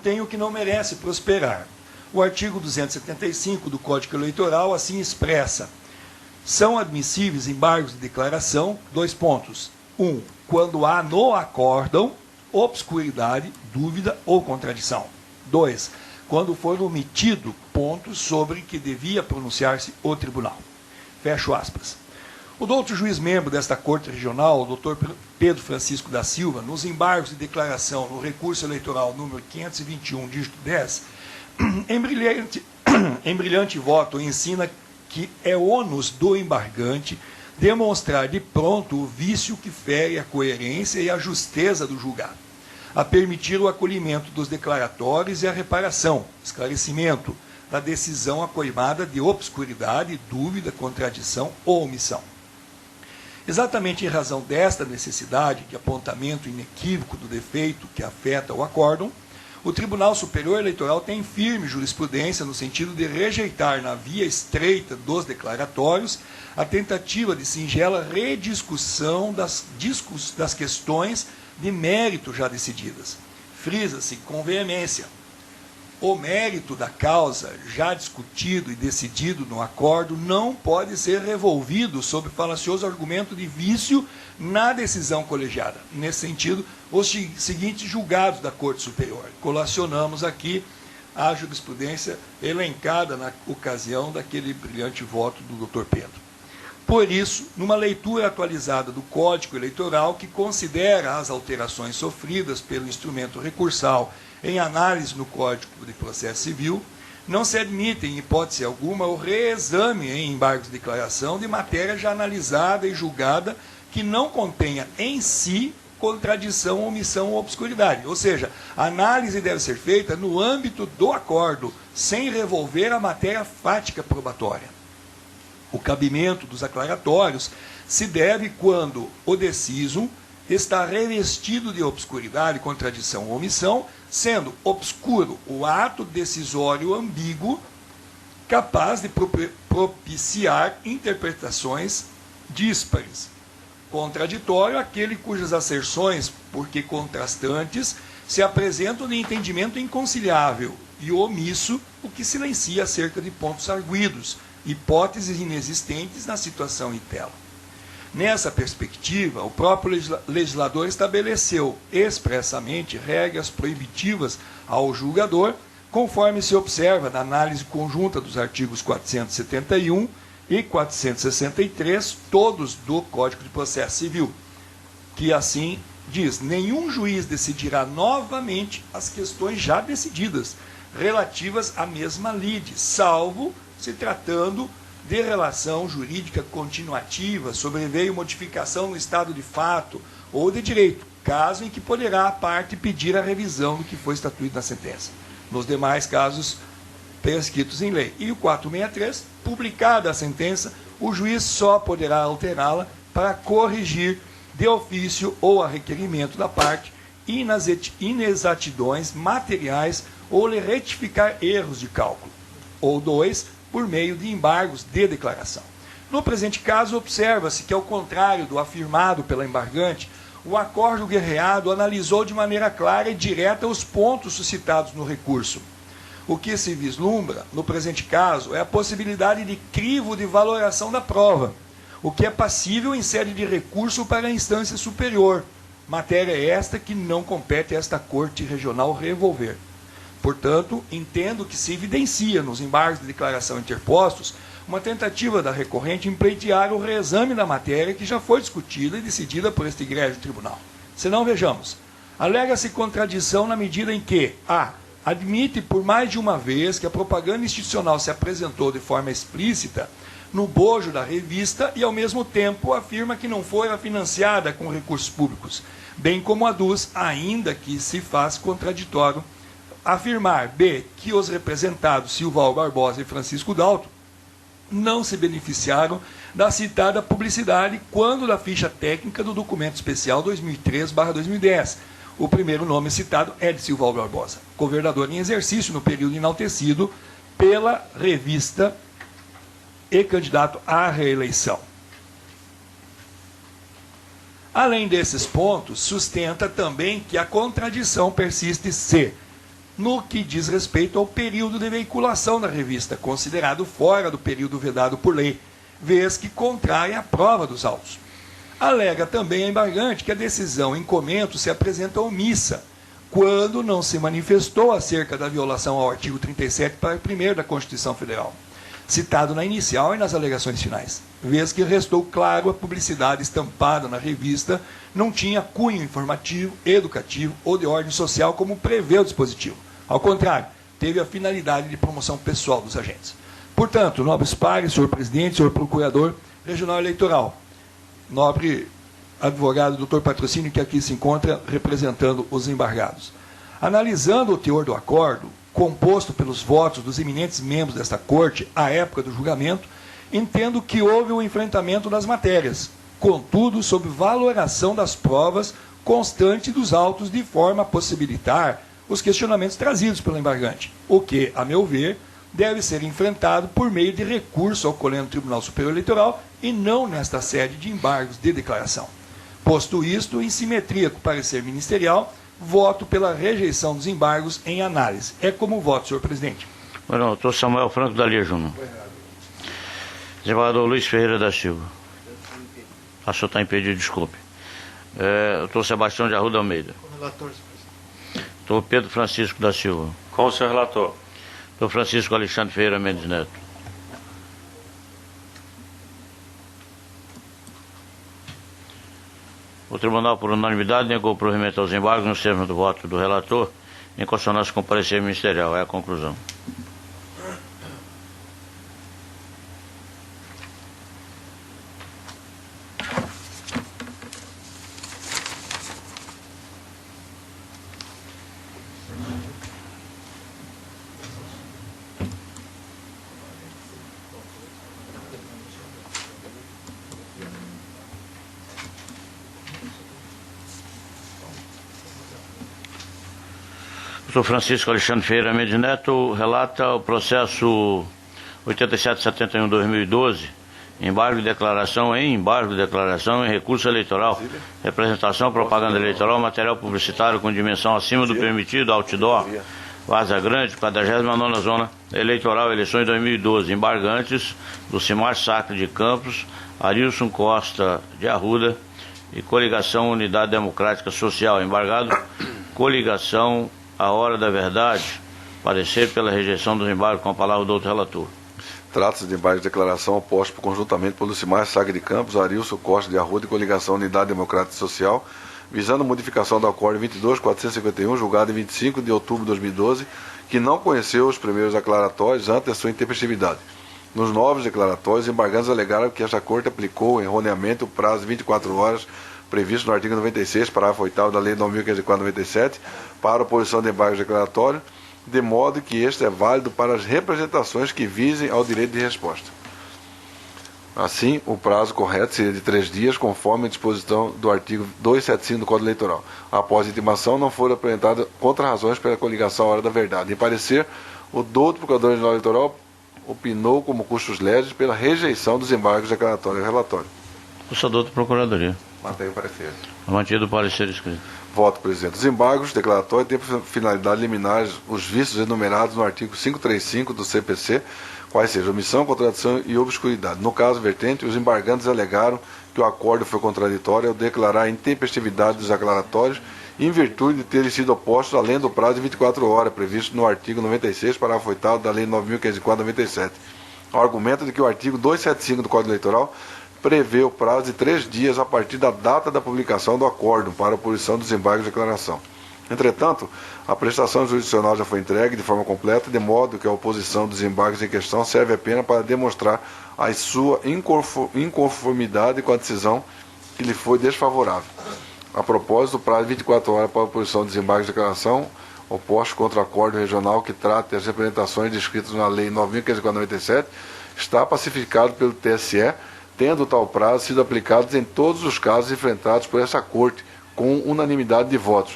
tenho o que não merece prosperar. O artigo 275 do Código Eleitoral assim expressa: são admissíveis embargos de declaração, 2 pontos. 1. Quando há no acórdão obscuridade, dúvida ou contradição. 2. Quando for omitido pontos sobre que devia pronunciar-se o tribunal. Fecho aspas. O doutor juiz membro desta Corte Regional, o doutor Pedro Francisco da Silva, nos embargos de declaração no recurso eleitoral número 521, dígito 10, Em brilhante voto, ensina que é ônus do embargante demonstrar de pronto o vício que fere a coerência e a justeza do julgado, a permitir o acolhimento dos declaratórios e a reparação, esclarecimento da decisão acoimada de obscuridade, dúvida, contradição ou omissão. Exatamente em razão desta necessidade de apontamento inequívoco do defeito que afeta o acórdão, o Tribunal Superior Eleitoral tem firme jurisprudência no sentido de rejeitar, na via estreita dos declaratórios, a tentativa de singela rediscussão das questões de mérito já decididas. Frisa-se com veemência: o mérito da causa, já discutido e decidido no acordo, não pode ser revolvido sob falacioso argumento de vício na decisão colegiada. Nesse sentido, os seguintes julgados da Corte Superior. Colacionamos aqui a jurisprudência elencada na ocasião daquele brilhante voto do Dr. Pedro. Por isso, numa leitura atualizada do Código Eleitoral, que considera as alterações sofridas pelo instrumento recursal em análise no Código de Processo Civil, não se admite, em hipótese alguma, o reexame em embargos de declaração de matéria já analisada e julgada que não contenha em si contradição, omissão ou obscuridade. Ou seja, a análise deve ser feita no âmbito do acordo, sem revolver a matéria fática probatória. O cabimento dos aclaratórios se deve quando o decisum está revestido de obscuridade, contradição ou omissão, sendo obscuro o ato decisório ambíguo, capaz de propiciar interpretações díspares. Contraditório aquele cujas asserções, porque contrastantes, se apresentam de entendimento inconciliável, e omisso o que silencia acerca de pontos arguidos, hipóteses inexistentes na situação em tela. Nessa perspectiva, o próprio legislador estabeleceu expressamente regras proibitivas ao julgador, conforme se observa na análise conjunta dos artigos 471 e 463, todos do Código de Processo Civil, que assim diz: nenhum juiz decidirá novamente as questões já decididas, relativas à mesma lide, salvo se tratando de relação jurídica continuativa, sobreveio modificação no estado de fato ou de direito, caso em que poderá a parte pedir a revisão do que foi estatuído na sentença. Nos demais casos prescritos em lei. E o 463, publicada a sentença, o juiz só poderá alterá-la para corrigir de ofício ou a requerimento da parte inexatidões materiais ou lhe retificar erros de cálculo. Ou 2, por meio de embargos de declaração. No presente caso, observa-se que, ao contrário do afirmado pela embargante, o acordo guerreado analisou de maneira clara e direta os pontos suscitados no recurso. O que se vislumbra, no presente caso, é a possibilidade de crivo de valoração da prova, o que é passível em sede de recurso para a instância superior, matéria esta que não compete a esta Corte Regional revolver. Portanto, entendo que se evidencia nos embargos de declaração interpostos uma tentativa da recorrente em pleitear o reexame da matéria que já foi discutida e decidida por este egrégio tribunal. Senão, vejamos, alega-se contradição na medida em que a. admite por mais de uma vez que a propaganda institucional se apresentou de forma explícita no bojo da revista e, ao mesmo tempo, afirma que não foi financiada com recursos públicos, bem como aduz, ainda que se faz contraditório, afirmar, b, que os representados Silval Barbosa e Francisco Dalto não se beneficiaram da citada publicidade quando da ficha técnica do documento especial 2003/2010. O primeiro nome citado é de Silval Barbosa, governador em exercício no período enaltecido pela revista e candidato à reeleição. Além desses pontos, sustenta também que a contradição persiste se, no que diz respeito ao período de veiculação da revista, considerado fora do período vedado por lei, vez que contrai a prova dos autos. Alega também a embargante que a decisão em comento se apresenta omissa, quando não se manifestou acerca da violação ao artigo 37, parágrafo 1º da Constituição Federal, citado na inicial e nas alegações finais, vez que restou claro a publicidade estampada na revista não tinha cunho informativo, educativo ou de ordem social como prevê o dispositivo. Ao contrário, teve a finalidade de promoção pessoal dos agentes. Portanto, nobres pares, senhor presidente, senhor procurador regional eleitoral, nobre advogado doutor Patrocínio, que aqui se encontra representando os embargados. Analisando o teor do acordo, composto pelos votos dos eminentes membros desta corte à época do julgamento, entendo que houve um enfrentamento das matérias, contudo, sob valoração das provas constante dos autos, de forma a possibilitar os questionamentos trazidos pelo embargante, o que, a meu ver, deve ser enfrentado por meio de recurso ao Colégio Tribunal Superior Eleitoral e não nesta sede de embargos de declaração. Posto isto, em simetria com o parecer ministerial, voto pela rejeição dos embargos em análise. É como voto, senhor presidente. Bueno, doutor Samuel Franco da Lia Júnior. Desembargador Luiz Ferreira da Silva. O senhor está impedido, desculpe. Doutor Sebastião de Arruda Almeida. Relator, senhor presidente. Doutor Pedro Francisco da Silva. Com o senhor relator. Doutor Francisco Alexandre Ferreira Mendes Neto. O tribunal, por unanimidade, negou o provimento aos embargos nos termos do voto do relator, em consonância com o parecer ministerial. É a conclusão. O Francisco Alexandre Ferreira Mendes Neto relata o processo 8771-2012, embargo de declaração em recurso eleitoral, representação, propaganda eleitoral, material publicitário com dimensão acima do permitido, outdoor, Vaza Grande, 49ª Zona Eleitoral, eleições 2012, embargantes do Cimar Sacre de Campos, Arilson Costa de Arruda e Coligação Unidade Democrática Social, embargado, Coligação A Hora da Verdade, parecer pela rejeição dos embargos, com a palavra do outro relator. Trata-se de embargo de declaração oposto conjuntamente por Lucimar Sacre de Campos, Arilson Costa de Arruda e Coligação Unidade Democrática Social, visando modificação do Acórdão 22.451, julgado em 25 de outubro de 2012, que não conheceu os primeiros declaratórios antes da sua intempestividade. Nos novos declaratórios, os embargantes alegaram que esta Corte aplicou erroneamente o prazo de 24 horas previsto no artigo 96, parágrafo 8º da Lei 9.504/97, para a oposição de embargos declaratórios, de modo que este é válido para as representações que visem ao direito de resposta. Assim, o prazo correto seria de 3 dias, conforme a disposição do artigo 275 do Código Eleitoral. Após a intimação, não foram apresentadas contra-razões pela coligação à Hora da Verdade. Em parecer, o douto Procurador-Geral Eleitoral opinou como custos legis pela rejeição dos embargos declaratórios. Relatório. O senhor doutor Procuradoria. Mantém o parecer. Mantido o parecer escrito. Voto, presidente. Os embargos declaratórios têm por finalidade eliminar os vícios enumerados no artigo 535 do CPC, quais sejam omissão, contradição e obscuridade. No caso vertente, os embargantes alegaram que o acordo foi contraditório ao declarar a intempestividade dos declaratórios em virtude de terem sido opostos além do prazo de 24 horas, previsto no artigo 96, parágrafo 8º da Lei 9.504/97. O argumento de que o artigo 275 do Código Eleitoral prevê o prazo de 3 dias a partir da data da publicação do acórdão para a oposição dos embargos de declaração. Entretanto, a prestação jurisdicional já foi entregue de forma completa, de modo que a oposição dos embargos em questão serve apenas para demonstrar a sua inconformidade com a decisão que lhe foi desfavorável. A propósito, o prazo de 24 horas para a oposição dos embargos de declaração, oposto contra o acórdão regional que trata as representações descritas na Lei 9.504/97, está pacificado pelo TSE, tendo tal prazo sido aplicado em todos os casos enfrentados por essa Corte, com unanimidade de votos.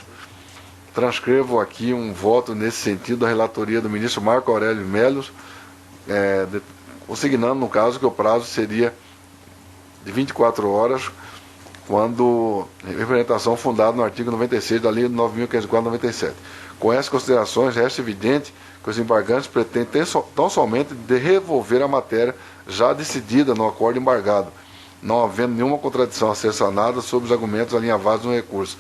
Transcrevo aqui um voto nesse sentido da relatoria do ministro Marco Aurélio Melo, consignando, no caso, que o prazo seria de 24 horas, quando representação fundada no artigo 96 da Lei 9.504/97. Com essas considerações, resta evidente que os embargantes pretendem tão somente de revolver a matéria já decidida no acordo embargado, não havendo nenhuma contradição a ser sanada sobre os argumentos alinhavados no recurso.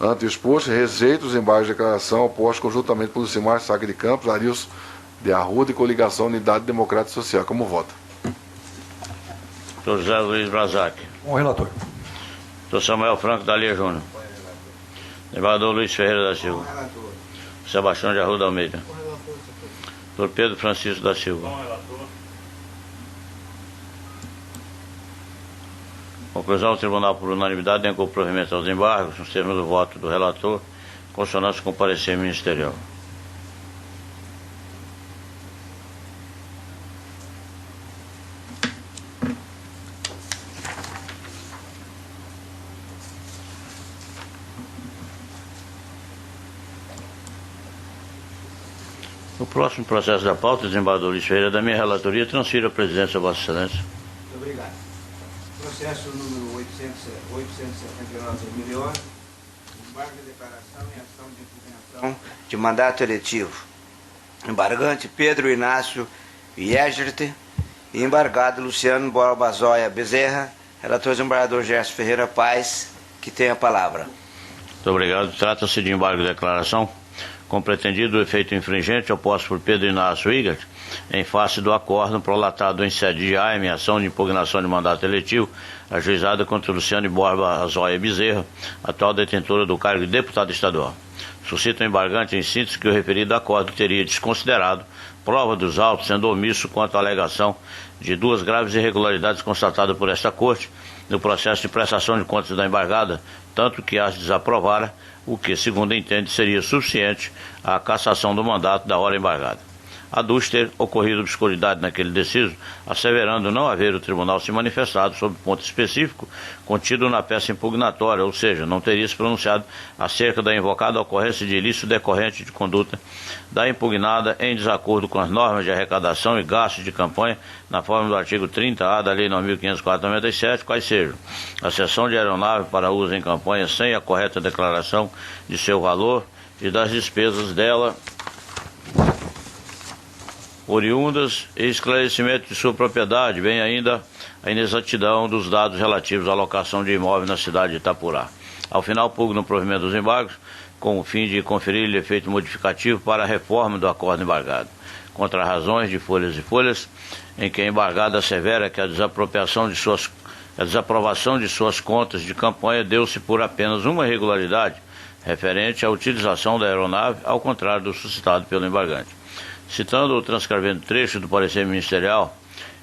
Ante o exposto, rejeito os embargos de declaração opostos conjuntamente por Lucimar Sacre de Campos, Arilson de Arruda e Coligação Unidade Democrática Social. Como vota? Doutor José Luiz Brazac. Com o relator. Doutor Samuel Franco da Lia Júnior. Desembargador Luiz Ferreira da Silva. Sebastião de Arruda Almeida. Doutor Pedro Francisco da Silva. Conclusão, o Tribunal, por unanimidade, negou o provimento aos embargos, nos termos do voto do relator, em consonância com o parecer ministerial. O próximo processo da pauta, desembargador Luiz Ferreira, da minha relatoria, transfiro a presidência a Vossa Excelência. Muito obrigado. Processo número 879/2011, embargo de declaração e ação de impugnação De mandato eletivo. Embargante Pedro Inácio Viegert e embargado Luciano Borba Zóia Bezerra, relator desembargador Gerson Ferreira Paz, que tem a palavra. Muito obrigado. Trata-se de embargo de declaração com pretendido efeito infringente oposto por Pedro Inácio Igert, em face do acórdão prolatado em sede de A, em ação de impugnação de mandato eletivo, ajuizada contra Luciane Borba Zóia Bezerra, atual detentora do cargo de deputado estadual. Suscita o embargante em síntese que o referido acórdão teria desconsiderado prova dos autos, sendo omisso quanto à alegação de duas graves irregularidades constatadas por esta Corte no processo de prestação de contas da embargada, tanto que as desaprovara, o que, segundo entende, seria suficiente à cassação do mandato da hora embargada. Aduz ter ocorrido obscuridade naquele deciso, asseverando não haver o tribunal se manifestado sobre ponto específico contido na peça impugnatória, ou seja, não teria se pronunciado acerca da invocada ocorrência de ilícito decorrente de conduta da impugnada em desacordo com as normas de arrecadação e gastos de campanha na forma do artigo 30A da Lei 9.504/97, quais sejam a cessão de aeronave para uso em campanha sem a correta declaração de seu valor e das despesas dela oriundas e esclarecimento de sua propriedade, bem ainda a inexatidão dos dados relativos à locação de imóvel na cidade de Itapurá. Ao final, pugna o provimento dos embargos, com o fim de conferir-lhe efeito modificativo para a reforma do acordo embargado, contra razões de folhas e folhas, em que a embargada assevera que a desaprovação de suas contas de campanha deu-se por apenas uma irregularidade referente à utilização da aeronave, ao contrário do suscitado pelo embargante. Citando ou transcrevendo trecho do parecer ministerial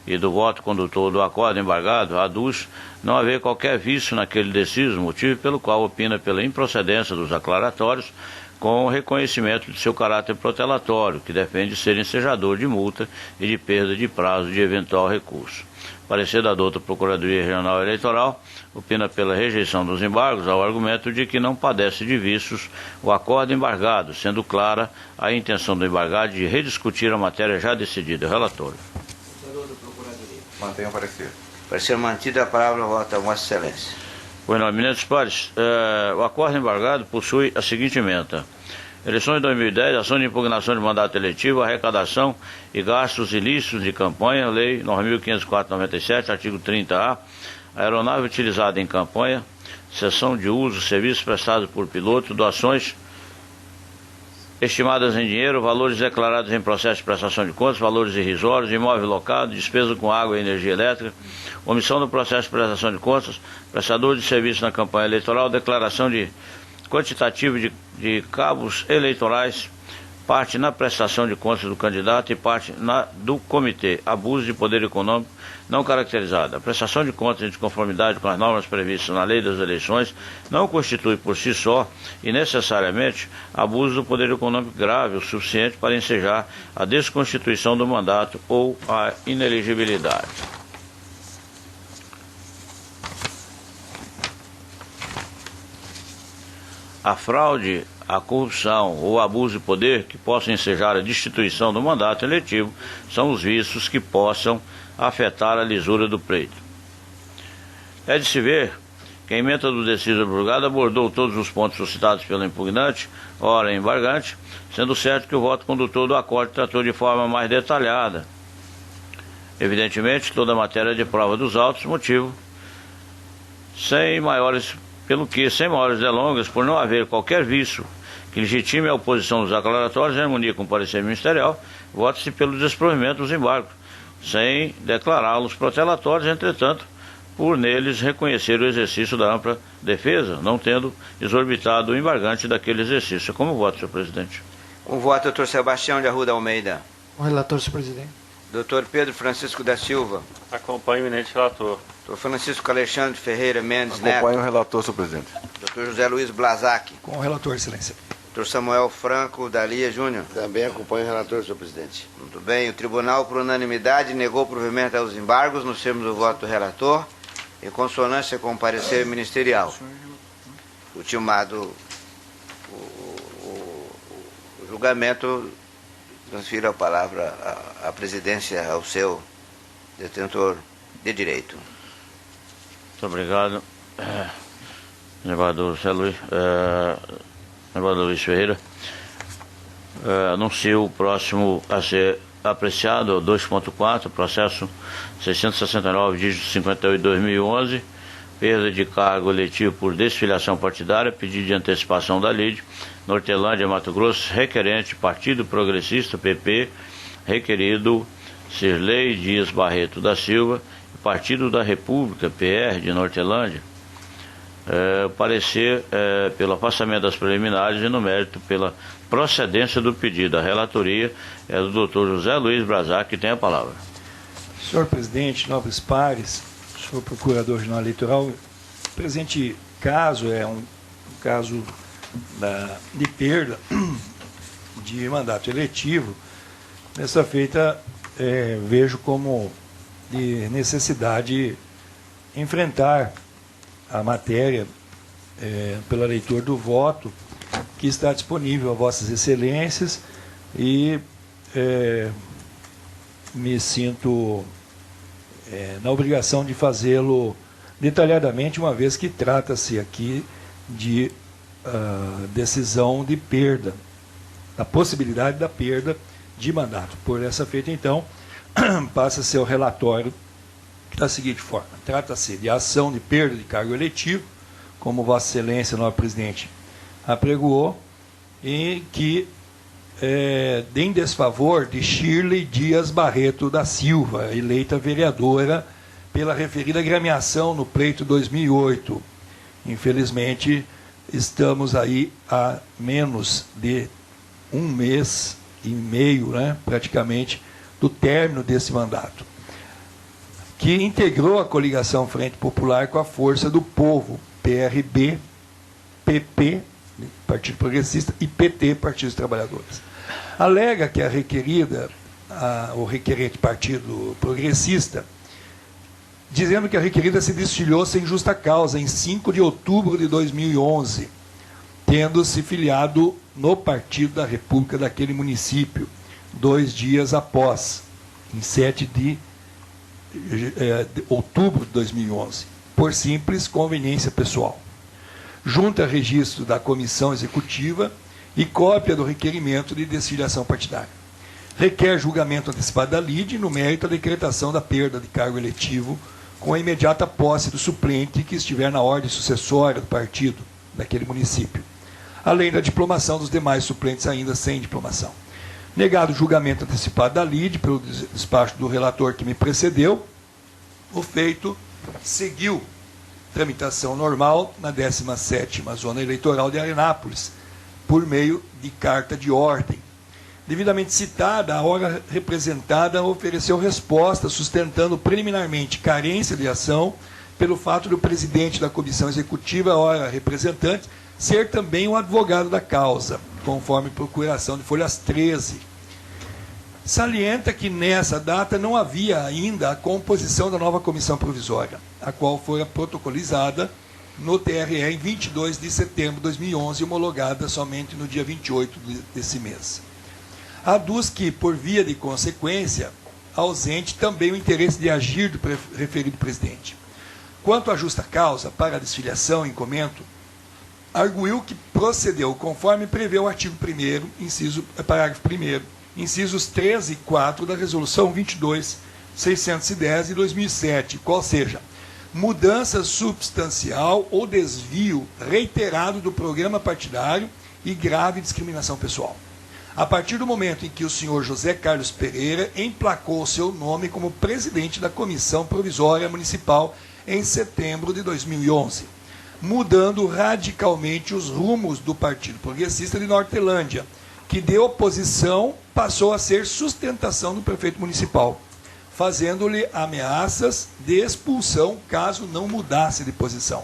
e do voto condutor do acordo embargado, aduz não haver qualquer vício naquele deciso, motivo pelo qual opina pela improcedência dos aclaratórios, com o reconhecimento de seu caráter protelatório, que defende ser ensejador de multa e de perda de prazo de eventual recurso. Parecer da douta Procuradoria Regional Eleitoral opina pela rejeição dos embargos ao argumento de que não padece de vícios o acordo embargado, sendo clara a intenção do embargado de rediscutir a matéria já decidida. Relatório. Mantenha o parecer. Parecer mantido, a palavra volta a Vossa Excelência. Pois não, eminentes pares, o acordo embargado possui a seguinte ementa: eleições de 2010, ação de impugnação de mandato eletivo, arrecadação e gastos ilícitos de campanha, Lei 9.504/97, artigo 30A, aeronave utilizada em campanha, cessão de uso, serviços prestados por piloto, doações estimadas em dinheiro, valores declarados em processo de prestação de contas, valores irrisórios, imóvel locado, despesa com água e energia elétrica, omissão do processo de prestação de contas, prestador de serviço na campanha eleitoral, declaração de quantitativo de cabos eleitorais, parte na prestação de contas do candidato e parte do comitê, abuso de poder econômico não caracterizado. A prestação de contas em desconformidade com as normas previstas na lei das eleições não constitui por si só e necessariamente abuso do poder econômico grave o suficiente para ensejar a desconstituição do mandato ou a inelegibilidade. A fraude, a corrupção ou abuso de poder que possam ensejar a destituição do mandato eletivo são os vícios que possam afetar a lisura do pleito. É de se ver que a ementa do deciso julgado abordou todos os pontos suscitados pelo impugnante, ora embargante, sendo certo que o voto condutor do acordo tratou de forma mais detalhada, evidentemente, toda a matéria de prova dos autos, motivo sem maiores delongas, por não haver qualquer vício que legitime a oposição dos aclaratórios em harmonia com o parecer ministerial, vota-se pelo desprovimento dos embargos, sem declará-los protelatórios, entretanto, por neles reconhecer o exercício da ampla defesa, não tendo exorbitado o embargante daquele exercício. Como voto, senhor presidente? Com voto, doutor Sebastião de Arruda Almeida. Com o relator, senhor presidente. Dr. Pedro Francisco da Silva. Acompanho o eminente relator. Dr. Francisco Alexandre Ferreira Mendes Neto. Acompanho o relator, senhor presidente. Dr. José Luiz Blazac. Com o relator, excelência. Dr. Samuel Franco Dalia Júnior. Também acompanho o relator, senhor presidente. Muito bem, o tribunal, por unanimidade, negou o provimento aos embargos nos termos do voto do relator, em consonância com o parecer ministerial. Ultimado o julgamento, transfiro a palavra à presidência ao seu detentor de direito. Muito obrigado, desembargador José Luiz. Desembargador Luiz Ferreira. Anuncio o próximo a ser apreciado, 2.4, processo 669, dígito 58/2011, perda de cargo eletivo por desfiliação partidária, pedido de antecipação da lide, Nortelândia, Mato Grosso, requerente Partido Progressista, PP, requerido Cirlei Dias Barreto da Silva, Partido da República, PR, de Nortelândia, parecer pelo afastamento das preliminares e no mérito pela procedência do pedido. A relatoria é do Dr. José Luiz Blazac, que tem a palavra. Senhor presidente, nobres pares, senhor procurador-geral eleitoral, o presente caso é um caso de perda de mandato eletivo. Nessa feita, vejo como de necessidade enfrentar a matéria pela leitura do voto que está disponível a vossas excelências e me sinto na obrigação de fazê-lo detalhadamente, uma vez que trata-se aqui de decisão de perda, da possibilidade da perda de mandato. Por essa feita, então, passa a ser o relatório da seguinte forma: trata-se de ação de perda de cargo eletivo, como Vossa Excelência, nosso presidente, apregoou, e que em desfavor de Shirley Dias Barreto da Silva, eleita vereadora pela referida agremiação no pleito 2008. Infelizmente, estamos aí a menos de 1 mês e meio, praticamente, do término desse mandato, que integrou a coligação Frente Popular com a Força do Povo, PRB, PP, Partido Progressista, e PT, Partido dos Trabalhadores. Alega que a requerida, o requerente Partido Progressista, dizendo que a requerida se desfiliou sem justa causa em 5 de outubro de 2011, tendo se filiado no Partido da República daquele município, 2 dias após, em 7 de outubro de 2011, por simples conveniência pessoal. Junta a registro da comissão executiva e cópia do requerimento de desfiliação partidária. Requer julgamento antecipado da lide no mérito da decretação da perda de cargo eletivo com a imediata posse do suplente que estiver na ordem sucessória do partido daquele município, além da diplomação dos demais suplentes ainda sem diplomação. Negado o julgamento antecipado da lide pelo despacho do relator que me precedeu, o feito seguiu tramitação normal na 17ª Zona Eleitoral de Arenápolis, por meio de carta de ordem. Devidamente citada, a hora representada ofereceu resposta, sustentando preliminarmente carência de ação, pelo fato do presidente da comissão executiva, a hora representante, ser também um advogado da causa, conforme procuração de folhas 13. Salienta que nessa data não havia ainda a composição da nova comissão provisória, a qual foi protocolizada no TRE em 22 de setembro de 2011 e homologada somente no dia 28 desse mês. Aduz que, por via de consequência, ausente também o interesse de agir do referido presidente. Quanto à justa causa para a desfiliação em comento, arguiu que procedeu conforme prevê o artigo 1º, parágrafo 1º, incisos 3 e 4 da Resolução 22.610 de 2007, qual seja, mudança substancial ou desvio reiterado do programa partidário e grave discriminação pessoal. A partir do momento em que o senhor José Carlos Pereira emplacou seu nome como presidente da Comissão Provisória Municipal em setembro de 2011, mudando radicalmente os rumos do Partido Progressista de Nortelândia, que deu oposição passou a ser sustentação do prefeito municipal, fazendo-lhe ameaças de expulsão caso não mudasse de posição.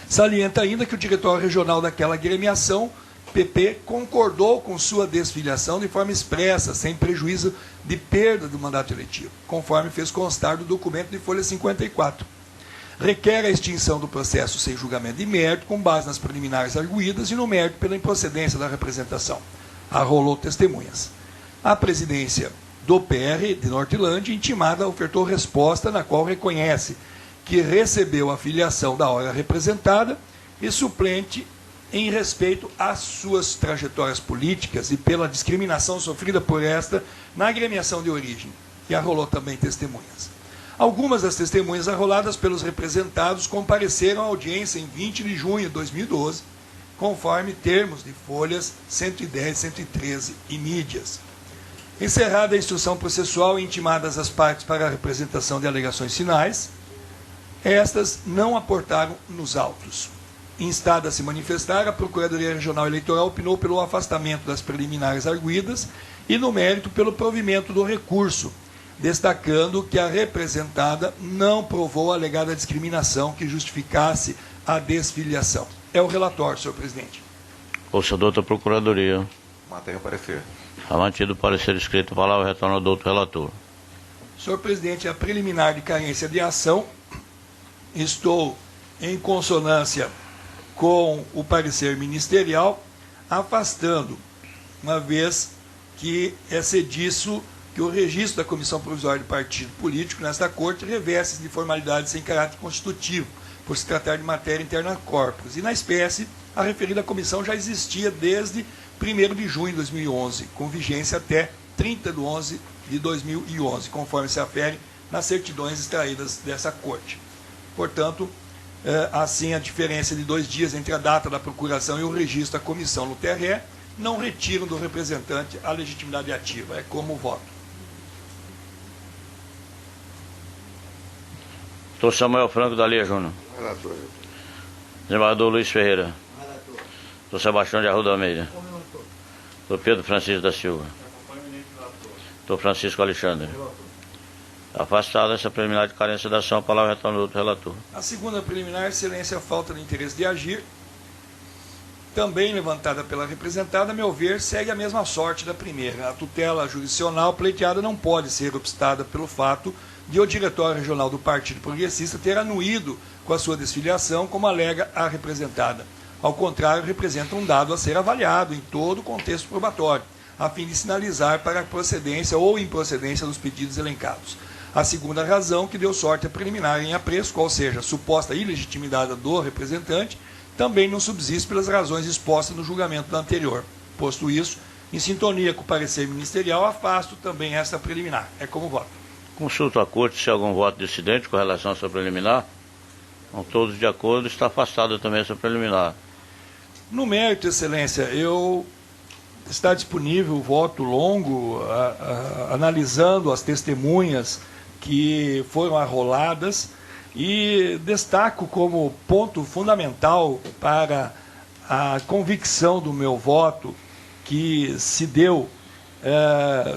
Salienta ainda que o diretório regional daquela agremiação, PP, concordou com sua desfiliação de forma expressa, sem prejuízo de perda do mandato eletivo, conforme fez constar do documento de folha 54. Requer a extinção do processo sem julgamento de mérito, com base nas preliminares arguídas e no mérito pela improcedência da representação. Arrolou testemunhas. A presidência do PR de Nortilândia, intimada, ofertou resposta na qual reconhece que recebeu a filiação da hora representada e suplente em respeito às suas trajetórias políticas e pela discriminação sofrida por esta na agremiação de origem, e arrolou também testemunhas. Algumas das testemunhas arroladas pelos representados compareceram à audiência em 20 de junho de 2012, conforme termos de folhas 110, 113 e mídias. Encerrada a instrução processual e intimadas as partes para a representação de alegações finais, estas não aportaram nos autos. Instada a se manifestar, a Procuradoria Regional Eleitoral opinou pelo afastamento das preliminares arguidas e, no mérito, pelo provimento do recurso, destacando que a representada não provou a alegada discriminação que justificasse a desfiliação. É o relatório, senhor presidente. Ouça, doutor Procuradoria. Mantenha o parecer. Está mantido o parecer escrito. Palavra retorna ao doutor relator. Senhor presidente, a preliminar de carência de ação, estou em consonância com o parecer ministerial, afastando, uma vez que é cediço que o registro da Comissão Provisória de Partido Político nesta Corte reveste de formalidade sem caráter constitutivo, por se tratar de matéria interna corpus. E na espécie, a referida comissão já existia desde 1º de junho de 2011, com vigência até 30 de 11 de 2011, conforme se afere nas certidões extraídas dessa Corte. Portanto, assim, a diferença de 2 dias entre a data da procuração e o registro da comissão no TRE não retiram do representante a legitimidade ativa. É como o voto. Doutor Samuel Franco da Lia Júnior. Relator. Desembargador Luiz Ferreira. Doutor Sebastião de Arruda Almeida. Doutor Pedro Francisco da Silva. Doutor Francisco Alexandre. Afastada essa preliminar de carência da ação, a palavra retorna ao outro relator. A segunda preliminar, excelência, falta de interesse de agir, também levantada pela representada, a meu ver, segue a mesma sorte da primeira. A tutela jurisdicional pleiteada não pode ser obstada pelo fato de o Diretório Regional do Partido Progressista ter anuído com a sua desfiliação, como alega a representada. Ao contrário, representa um dado a ser avaliado em todo o contexto probatório, a fim de sinalizar para a procedência ou improcedência dos pedidos elencados. A segunda razão que deu sorte a preliminar em apreço, qual seja a suposta ilegitimidade do representante, também não subsiste pelas razões expostas no julgamento da anterior. Posto isso, em sintonia com o parecer ministerial, afasto também esta preliminar. É como voto. Consulto a Corte se há algum voto dissidente com relação a essa preliminar. Com todos de acordo, está afastada também essa preliminar. No mérito, excelência, está disponível o voto longo, analisando as testemunhas que foram arroladas, e destaco como ponto fundamental para a convicção do meu voto, que se deu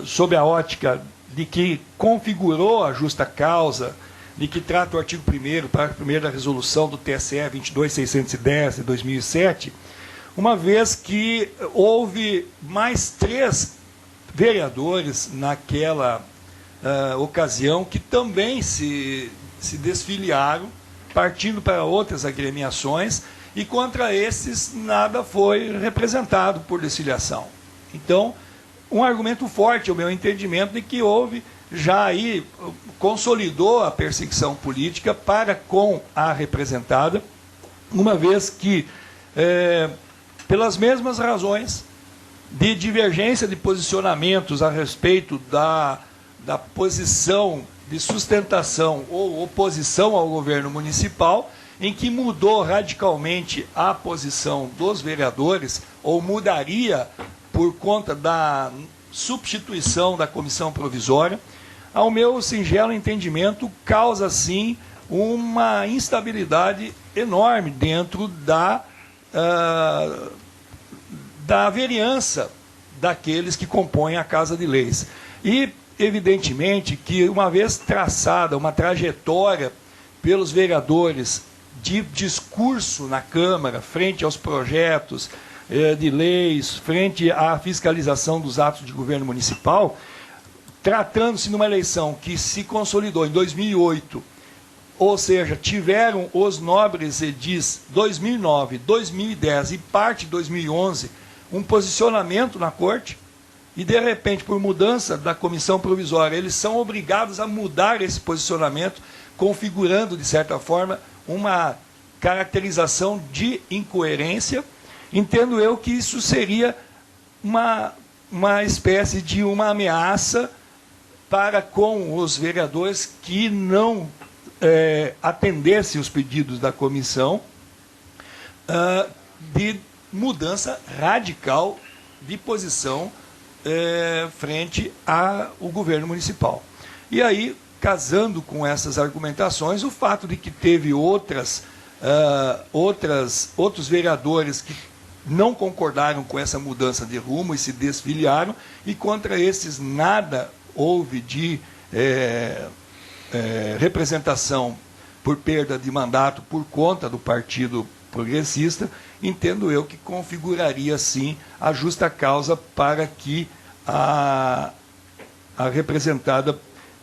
sob a ótica de que configurou a justa causa, de que trata o artigo 1º, parágrafo 1º da resolução do TSE 22.610 de 2007, uma vez que houve mais 3 vereadores naquela ocasião que também se desfiliaram, partindo para outras agremiações, e contra esses nada foi representado por desfiliação. Então, um argumento forte, ao meu entendimento, de que houve já aí, consolidou a perseguição política para com a representada, uma vez que, pelas mesmas razões de divergência de posicionamentos a respeito da posição de sustentação ou oposição ao governo municipal, em que mudou radicalmente a posição dos vereadores, ou mudaria por conta da substituição da comissão provisória, ao meu singelo entendimento, causa, sim, uma instabilidade enorme dentro da vereança daqueles que compõem a Casa de Leis. E, evidentemente, que uma vez traçada uma trajetória pelos vereadores de discurso na Câmara, frente aos projetos de leis, frente à fiscalização dos atos de governo municipal, tratando-se de uma eleição que se consolidou em 2008, ou seja, tiveram os nobres edis 2009, 2010 e parte de 2011 um posicionamento na Corte, e de repente, por mudança da comissão provisória, eles são obrigados a mudar esse posicionamento, configurando, de certa forma, uma caracterização de incoerência. Entendo eu que isso seria uma espécie de uma ameaça para com os vereadores que não atendessem os pedidos da comissão de mudança radical de posição frente ao governo municipal. E aí, casando com essas argumentações, o fato de que teve outros vereadores que não concordaram com essa mudança de rumo e se desfiliaram, e contra esses nada houve de representação por perda de mandato por conta do Partido Progressista, entendo eu que configuraria, sim, a justa causa para que a representada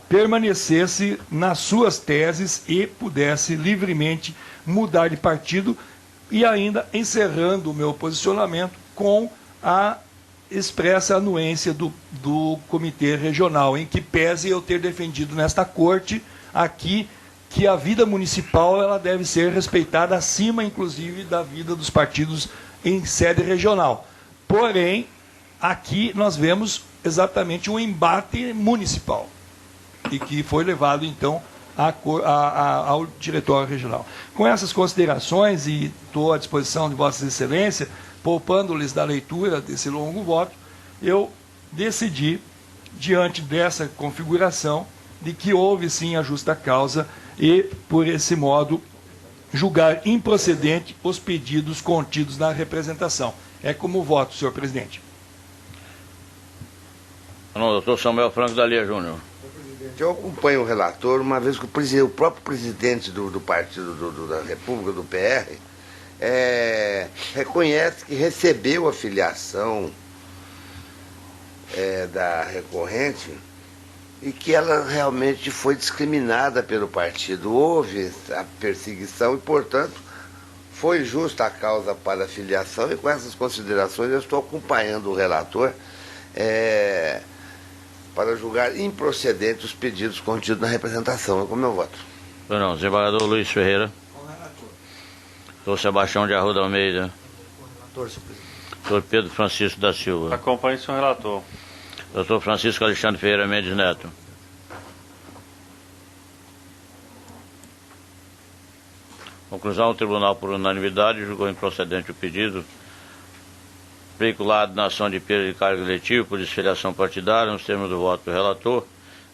permanecesse nas suas teses e pudesse livremente mudar de partido, e ainda encerrando o meu posicionamento com a expressa anuência do Comitê Regional, em que pese eu ter defendido nesta corte aqui que a vida municipal ela deve ser respeitada acima, inclusive, da vida dos partidos em sede regional. Porém, aqui nós vemos exatamente um embate municipal, e que foi levado, então, ao diretório regional. Com essas considerações, e estou à disposição de Vossas Excelências, poupando-lhes da leitura desse longo voto, eu decidi, diante dessa configuração, de que houve sim a justa causa e, por esse modo, julgar improcedente os pedidos contidos na representação. É como voto, senhor presidente. Não, doutor Samuel Franco da Lia Júnior. Eu acompanho o relator, uma vez que o próprio presidente do Partido da República, do PR, reconhece que recebeu a filiação da recorrente e que ela realmente foi discriminada pelo partido. Houve a perseguição e, portanto, foi justa a causa para a filiação, e com essas considerações eu estou acompanhando o relator para julgar improcedentes os pedidos contidos na representação. É com o meu voto. Não, desembargador Luiz Ferreira. Com o relator. Doutor Sebastião de Arruda Almeida. Com o relator, senhor presidente. Doutor Pedro Francisco da Silva. Acompanhe o senhor relator. Doutor Francisco Alexandre Ferreira Mendes Neto. Conclusão: o tribunal, por unanimidade, julgou improcedente o pedido veiculado na ação de perda de cargo eletivo por desfiliação partidária, nos termos do voto do relator,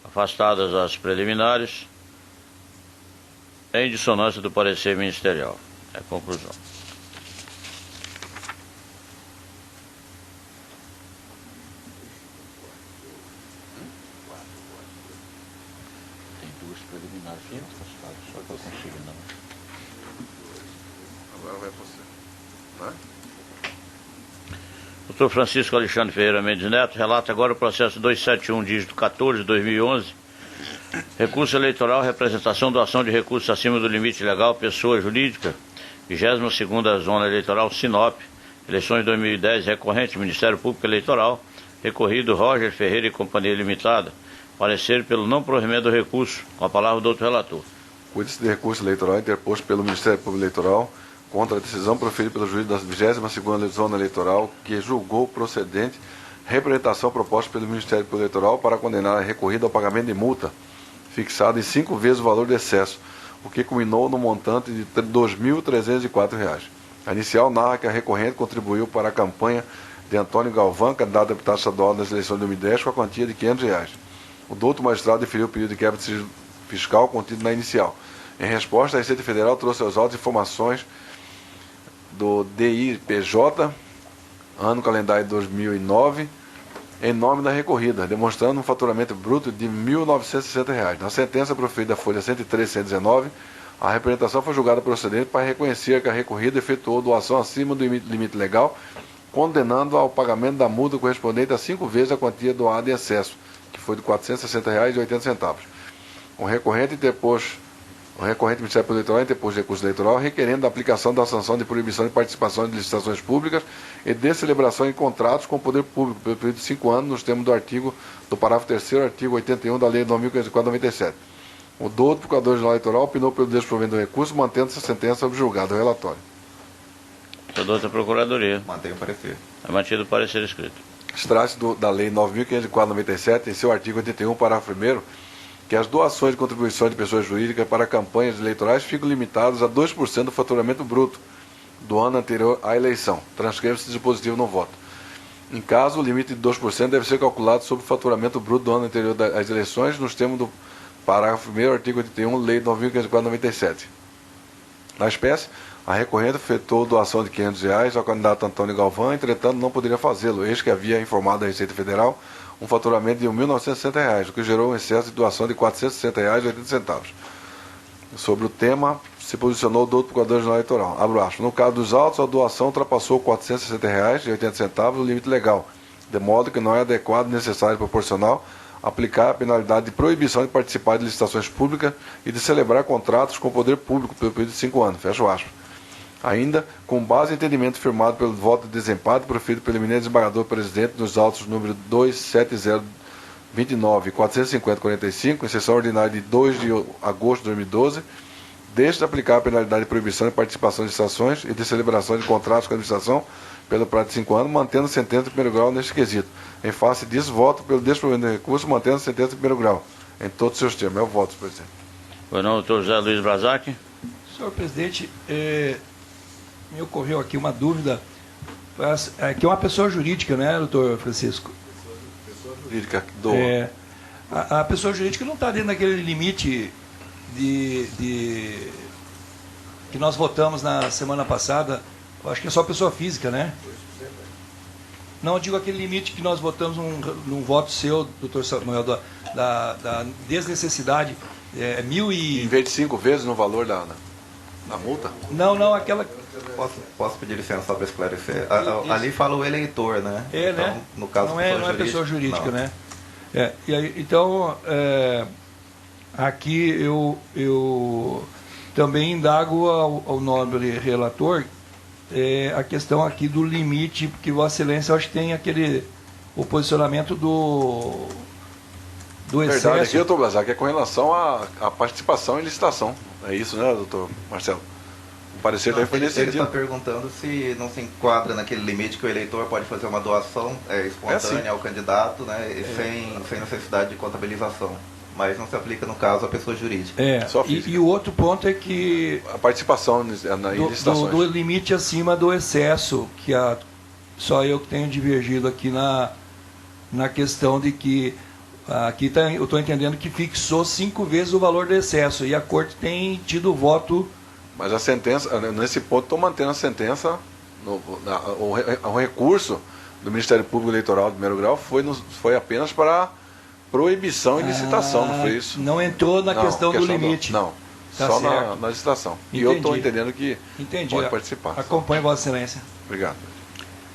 afastadas as preliminares, em dissonância do parecer ministerial. É a conclusão. Tem duas preliminares afastadas, só que eu consigo não. Agora vai você. Vai? Doutor Francisco Alexandre Ferreira Mendes Neto relata agora o processo 271, dígito 14, 2011, recurso eleitoral, representação, doação de recursos acima do limite legal, pessoa jurídica, 22ª Zona Eleitoral, Sinop, eleições 2010, recorrente, Ministério Público Eleitoral, recorrido Roger Ferreira e Companhia Limitada, parecer pelo não provimento do recurso. Com a palavra o doutor relator. Cuide-se de recurso eleitoral interposto pelo Ministério Público Eleitoral contra a decisão proferida pelo juiz da 22ª Zona Eleitoral, que julgou procedente representação proposta pelo Ministério Público Eleitoral para condenar a recorrida ao pagamento de multa, fixada em 5 vezes o valor de excesso, o que culminou no montante de R$ 2.304. A inicial narra que a recorrente contribuiu para a campanha de Antônio Galvão, candidato a deputado estadual nas eleições de 2010, com a quantia de R$ 500. O douto magistrado deferiu o pedido de quebra de sigilo fiscal contido na inicial. Em resposta, a Receita Federal trouxe aos autos informações do DIPJ, ano calendário 2009, em nome da recorrida, demonstrando um faturamento bruto de R$ 1.960. Na sentença proferida da folha 103/119, a representação foi julgada procedente para reconhecer que a recorrida efetuou doação acima do limite legal, condenando ao pagamento da multa correspondente a 5 vezes a quantia doada em excesso, que foi de R$ 460,80. O recorrente Ministério Público Eleitoral interpôs recurso eleitoral requerendo a aplicação da sanção de proibição de participação em licitações públicas e de celebração em contratos com o poder público pelo período de 5 anos, nos termos do parágrafo 3º, artigo 81 da Lei 9.504/97. O doutor Procurador-Geral Eleitoral opinou pelo desprovimento do recurso, mantendo essa sentença subjugada. O relatório. Senador da Procuradoria. Mantém o parecer. É mantido o parecer escrito. Extrai-se da Lei 9.504/97, em seu artigo 81, parágrafo 1º, que as doações de contribuições de pessoas jurídicas para campanhas eleitorais ficam limitadas a 2% do faturamento bruto do ano anterior à eleição. Transcreve-se dispositivo no voto. Em caso, o limite de 2% deve ser calculado sobre o faturamento bruto do ano anterior às eleições, nos termos do parágrafo 1º, artigo 81, Lei 9.504/97. Na espécie, a recorrente efetuou doação de R$ 500 ao candidato Antônio Galvão, entretanto não poderia fazê-lo, eis que havia informado a Receita Federal um faturamento de R$ 1.960, o que gerou um excesso de doação de R$ 460,80. Sobre o tema, se posicionou o doutor Procurador-Geral Eleitoral. Abro aspas. No caso dos autos, a doação ultrapassou R$ 460,80 o limite legal, de modo que não é adequado, necessário e proporcional aplicar a penalidade de proibição de participar de licitações públicas e de celebrar contratos com o poder público pelo período de 5 anos. Fecho aspas. Ainda, com base em entendimento firmado pelo voto de desempate proferido pelo eminente desembargador presidente nos autos número 27029 e 450/45, em sessão ordinária de 2 de agosto de 2012, deixa de aplicar a penalidade de proibição de participação em licitações e de celebração de contratos com a administração pelo prazo de 5 anos, mantendo a sentença de primeiro grau neste quesito. Em face disso, voto pelo desprovimento do recurso, mantendo a sentença de primeiro grau, em todos os seus termos. É o voto, senhor presidente. Pois não, doutor José Luiz Brazac. Senhor presidente, me ocorreu aqui uma dúvida, que é uma pessoa jurídica, né, doutor Francisco? Pessoa jurídica que doa. A pessoa jurídica não está dentro daquele limite que nós votamos na semana passada. Eu acho que é só pessoa física, né? Não, eu digo aquele limite que nós votamos num voto seu, doutor Samuel, da desnecessidade. Em vez de 5 vezes no valor da multa? Não, aquela... Posso pedir licença só para esclarecer? Ali fala o eleitor, né? Então, né? No caso, não é pessoa jurídica, não. né? E aí, então, aqui eu também indago ao nobre relator a questão aqui do limite, porque Vossa Excelência, eu acho que tem o posicionamento do excesso. Verdade, aqui, doutor Brazac, é com relação à participação em licitação. É isso, né, doutor Marcelo? O parecer daí foi nesse Ele está sentido. perguntando se não se enquadra naquele limite que o eleitor pode fazer uma doação espontânea sim. ao candidato, né, e sem necessidade de contabilização. Mas não se aplica, no caso, à pessoa jurídica. Só física. E o outro ponto é que A participação em licitações. do limite acima do excesso, que só eu que tenho divergido aqui na questão de que aqui eu estou entendendo que fixou 5 vezes o valor do excesso e a Corte tem tido voto. Mas a sentença, nesse ponto, estou mantendo a sentença, o recurso do Ministério Público Eleitoral do primeiro grau foi apenas para proibição em licitação, não foi isso? Não entrou na questão do limite. Não, Tá só certo. na licitação. Entendi. E eu estou entendendo que pode participar. Acompanhe Vossa Excelência. Obrigado.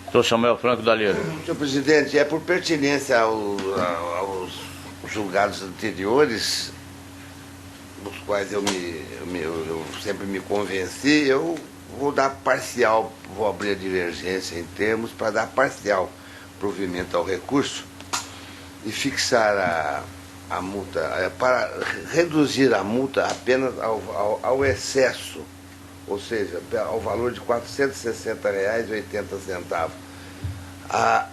Doutor Samuel Franco Dalheiro. Senhor presidente, por pertinência aos julgados anteriores, dos quais eu sempre me convenci, eu vou dar parcial, vou abrir a divergência em termos para dar parcial provimento ao recurso e fixar a multa, para reduzir a multa apenas ao excesso, ou seja, ao valor de R$ 460,80.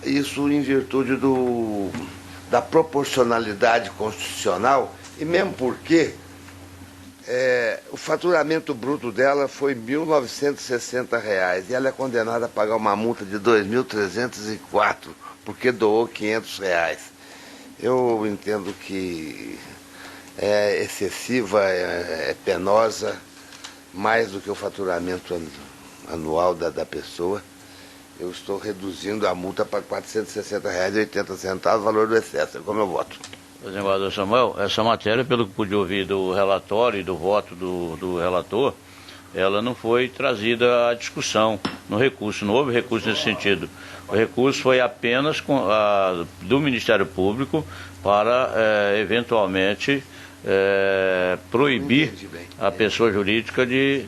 Isso em virtude da proporcionalidade constitucional, e mesmo porque o faturamento bruto dela foi R$ 1.960 e ela é condenada a pagar uma multa de R$ 2.304 porque doou R$ 500. Eu entendo que é excessiva, é penosa, mais do que o faturamento anual da pessoa. eu estou reduzindo a multa para R$ 460,80, o valor do excesso. Como eu voto? Desembargador Samuel, essa matéria, pelo que pude ouvir do relatório e do voto do relator, ela não foi trazida à discussão no recurso, não houve recurso nesse sentido. O recurso foi apenas do Ministério Público para, eventualmente, proibir a pessoa jurídica de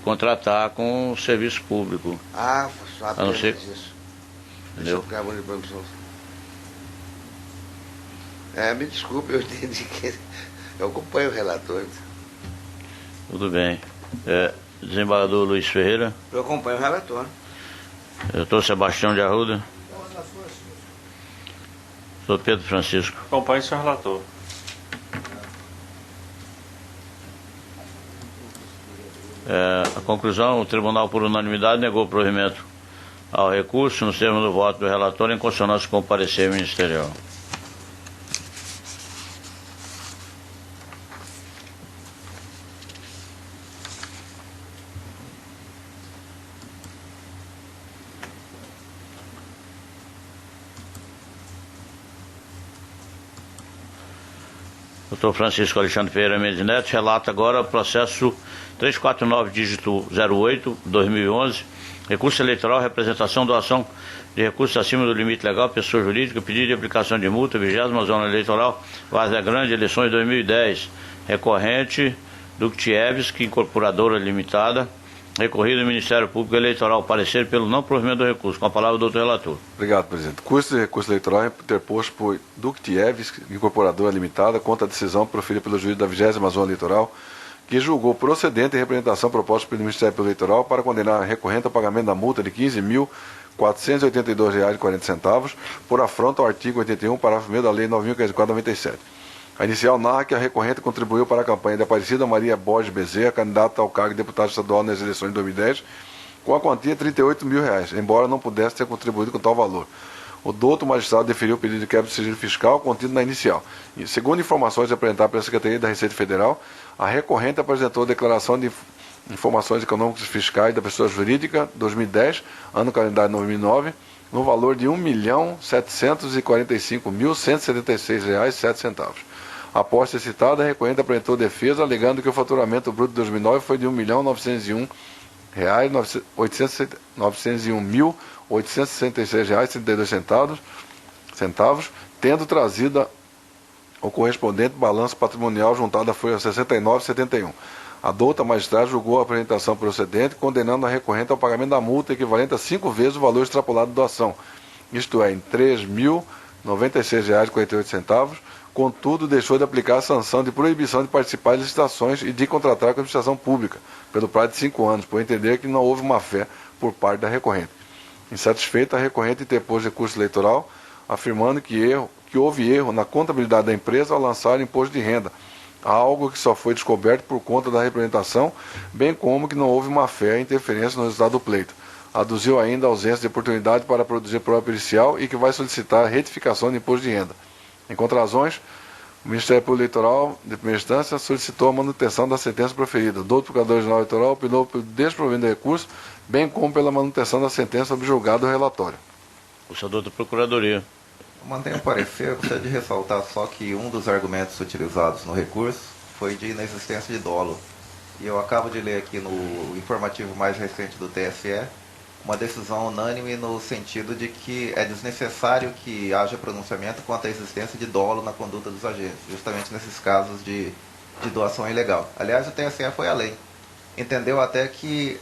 contratar com o serviço público. Ah, só a não ser isso. Entendeu? Me desculpe, eu entendi que eu acompanho o relator. Tudo bem. Desembargador Luiz Ferreira. Eu acompanho o relator. Doutor Sebastião de Arruda. Doutor Pedro Francisco. Acompanho o senhor relator. A conclusão, o tribunal por unanimidade negou o provimento ao recurso nos termos do voto do relator em consonância com o parecer ministerial. Doutor Francisco Alexandre Ferreira Mendes Neto relata agora o processo 349, dígito 08, 2011, recurso eleitoral, representação, doação de recursos acima do limite legal, pessoa jurídica, pedido de aplicação de multa, 20ª zona eleitoral, Várzea Grande, eleições 2010, recorrente, Duktievski, incorporadora limitada, recorrido ao Ministério Público Eleitoral, parecer pelo não provimento do recurso. Com a palavra o doutor relator. Obrigado, presidente. Curso de recurso eleitoral interposto por Duktievski, incorporadora limitada, contra a decisão proferida pelo juiz da 20ª zona eleitoral, que julgou procedente a representação proposta pelo Ministério Eleitoral para condenar a recorrente ao pagamento da multa de R$ 15.482,40 por afronta ao artigo 81, parágrafo 1º da Lei 9.504/97. A inicial narra que a recorrente contribuiu para a campanha de Aparecida Maria Borges Bezerra, candidata ao cargo de deputado estadual nas eleições de 2010, com a quantia de R$ 38 mil, embora não pudesse ter contribuído com tal valor. O douto magistrado deferiu o pedido de quebra de sigilo fiscal contido na inicial. E, segundo informações apresentadas pela Secretaria da Receita Federal, a recorrente apresentou declaração de informações econômicas e fiscais da pessoa jurídica 2010, ano calendário 2009, no valor de R$ 1.745.176,07. Após ser citada, a recorrente apresentou defesa, alegando que o faturamento bruto de 2009 foi de R$ 1.901.866,32, tendo trazido o correspondente balanço patrimonial juntado à folha 69,71. A douta magistrada julgou a apresentação procedente, condenando a recorrente ao pagamento da multa equivalente a 5 vezes o valor extrapolado da doação, isto é, em R$ 3.096,48, contudo, deixou de aplicar a sanção de proibição de participar de licitações e de contratar com a administração pública, pelo prazo de 5 anos, por entender que não houve má-fé por parte da recorrente. Insatisfeita, a recorrente interpôs recurso eleitoral, afirmando que houve erro na contabilidade da empresa ao lançar o imposto de renda, algo que só foi descoberto por conta da representação, bem como que não houve má-fé e interferência no resultado do pleito. Aduziu ainda a ausência de oportunidade para produzir prova pericial e que vai solicitar a retificação do imposto de renda. Em contrarrazões, o Ministério Público Eleitoral, de primeira instância, solicitou a manutenção da sentença proferida. O doutor Procurador-Geral Eleitoral opinou pelo desprovimento do recurso, bem como pela manutenção da sentença subjugada do relatório. O senhor doutor Procuradoria. Eu mantenho o parecer, gostaria de ressaltar só que um dos argumentos utilizados no recurso foi de inexistência de dolo. E eu acabo de ler aqui no informativo mais recente do TSE, uma decisão unânime no sentido de que é desnecessário que haja pronunciamento quanto à existência de dolo na conduta dos agentes, justamente nesses casos de doação ilegal. Aliás, o TSE foi além. Entendeu até que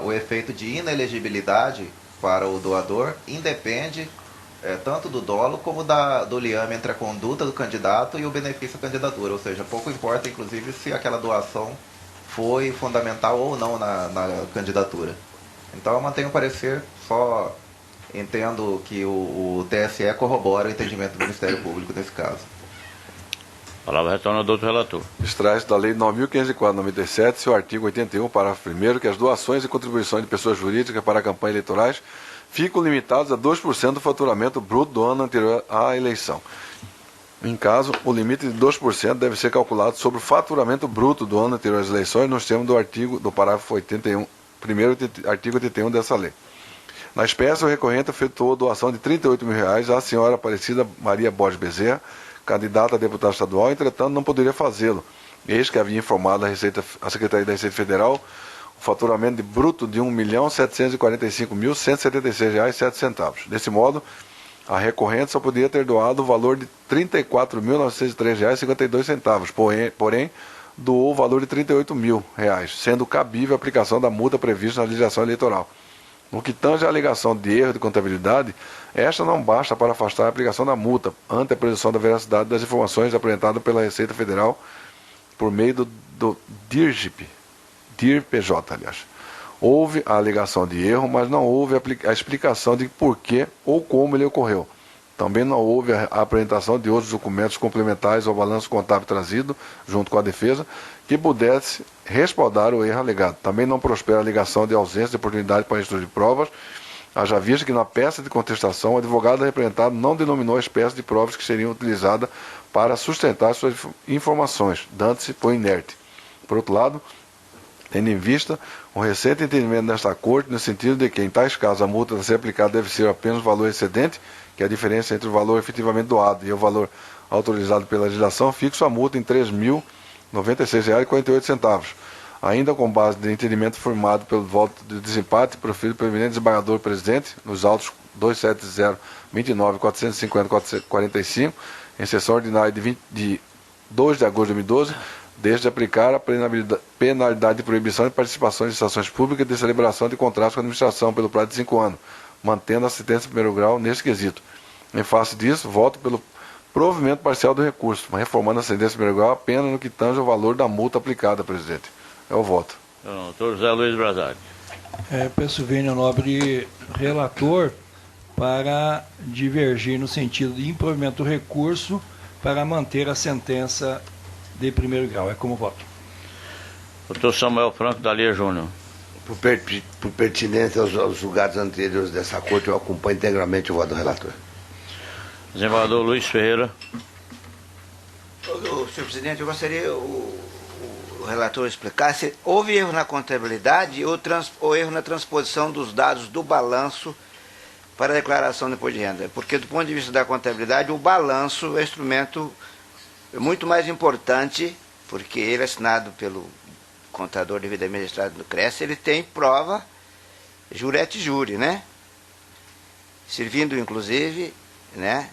o efeito de inelegibilidade para o doador independe tanto do dolo como do liame entre a conduta do candidato e o benefício à candidatura, ou seja, pouco importa, inclusive, se aquela doação foi fundamental ou não na candidatura. Então eu mantenho o parecer, só entendo que o TSE corrobora o entendimento do Ministério Público nesse caso. A palavra retorna ao doutor relator. Extrai-se da Lei 9.504/97, seu artigo 81, parágrafo 1º, que as doações e contribuições de pessoas jurídicas para campanhas eleitorais ficam limitadas a 2% do faturamento bruto do ano anterior à eleição. Em caso, o limite de 2% deve ser calculado sobre o faturamento bruto do ano anterior às eleições, nos termos do parágrafo 81, artigo 81 dessa lei. Na espécie, o recorrente efetuou doação de R$ 38 mil à senhora Aparecida Maria Borges Bezerra, candidata a deputada estadual, entretanto não poderia fazê-lo. Eis que havia informado a Secretaria da Receita Federal o faturamento de bruto de R$ 1.745.176,07. Desse modo, a recorrente só poderia ter doado o valor de R$ 34.903,52, porém, doou o valor de R$ 38 mil, sendo cabível a aplicação da multa prevista na legislação eleitoral. No que tange à alegação de erro de contabilidade, esta não basta para afastar a aplicação da multa, ante a presunção da veracidade das informações apresentadas pela Receita Federal por meio do DIRPJ, aliás. Houve a alegação de erro, mas não houve a explicação de por que ou como ele ocorreu. Também não houve a apresentação de outros documentos complementares ao balanço contábil trazido, junto com a defesa, que pudesse respaldar o erro alegado. Também não prospera a alegação de ausência de oportunidade para estudo de provas, haja vista que na peça de contestação o advogado representado não denominou a espécie de provas que seriam utilizadas para sustentar suas informações, dando-se por inerte. Por outro lado, tendo em vista um recente entendimento desta Corte, no sentido de que, em tais casos, a multa a ser aplicada deve ser apenas o valor excedente, que é a diferença entre o valor efetivamente doado e o valor autorizado pela legislação, fixo a multa em R$ 3.096,48. Ainda com base de entendimento formado pelo voto de desempate proferido pelo eminente desembargador presidente, nos autos 27029-450-45, em sessão ordinária de 2 de agosto de 2012, desde aplicar a penalidade de proibição de participação em licitações públicas e de celebração de contratos com a administração pelo prazo de 5 anos, mantendo a sentença de primeiro grau nesse quesito. Em face disso, voto pelo provimento parcial do recurso, mas reformando a sentença de primeiro grau apenas no que tange o valor da multa aplicada, presidente. É o voto. Doutor José Luiz Brazari. Peço vênia nobre relator para divergir no sentido de improvimento do recurso para manter a sentença de primeiro grau. É como voto. Doutor Samuel Franco Dalia Júnior. Por pertinência aos julgados anteriores dessa Corte, eu acompanho integralmente o voto do relator. Desembargador Luiz Ferreira. Senhor presidente, eu gostaria o relator explicar se houve erro na contabilidade ou erro na transposição dos dados do balanço para a declaração de imposto de renda. Porque, do ponto de vista da contabilidade, o balanço é um instrumento muito mais importante, porque ele é assinado pelo contador devidamente registrado no CRES, ele tem prova jure et jure, né? Servindo, inclusive, né,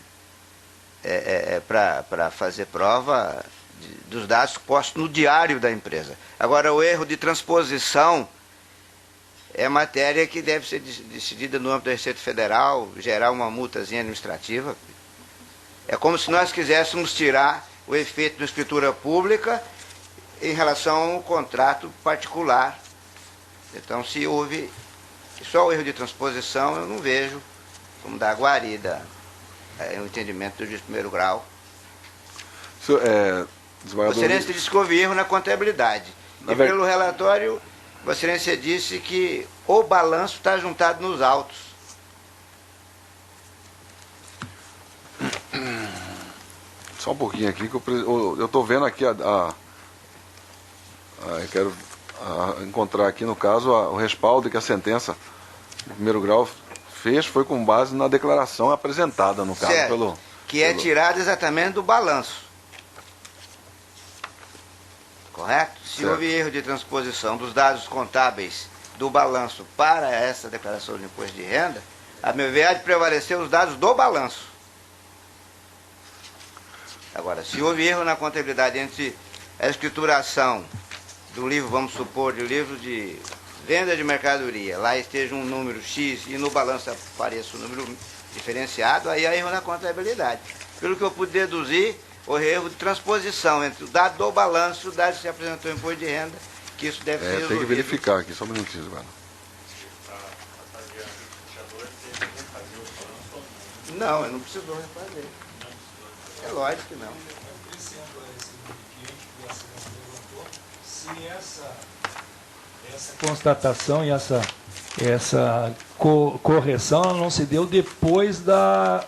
para fazer prova dos dados postos no diário da empresa. Agora, o erro de transposição é matéria que deve ser decidida no âmbito da Receita Federal, gerar uma multazinha administrativa. É como se nós quiséssemos tirar o efeito da escritura pública em relação ao contrato particular. Então, se houve só o erro de transposição, eu não vejo como dar guarida o entendimento do juiz de primeiro grau. Vossa Excelência disse que houve erro na contabilidade. E pelo relatório, Vossa Excelência disse que o balanço está juntado nos autos. Só um pouquinho aqui, que eu estou vendo aqui eu quero encontrar aqui, no caso, o respaldo que a sentença do primeiro grau fez foi com base na declaração apresentada, no caso, certo, é tirada exatamente do balanço. Correto? Se houve erro de transposição dos dados contábeis do balanço para essa declaração de imposto de renda, a meu ver, há de prevalecer os dados do balanço. Agora, se houve erro na contabilidade entre a escrituração do livro, vamos supor, do livro de venda de mercadoria, lá esteja um número X e no balanço apareça um número diferenciado, aí há erro na contabilidade. Pelo que eu pude deduzir, o erro de transposição entre o dado do balanço e o dado que se apresentou em imposto de renda, que isso deve ser resolvido. Tem que verificar aqui, só um minutinho, Eduardo. Não, ele não precisou refazer. É lógico que não. Se essa constatação e essa correção ela não se deu depois da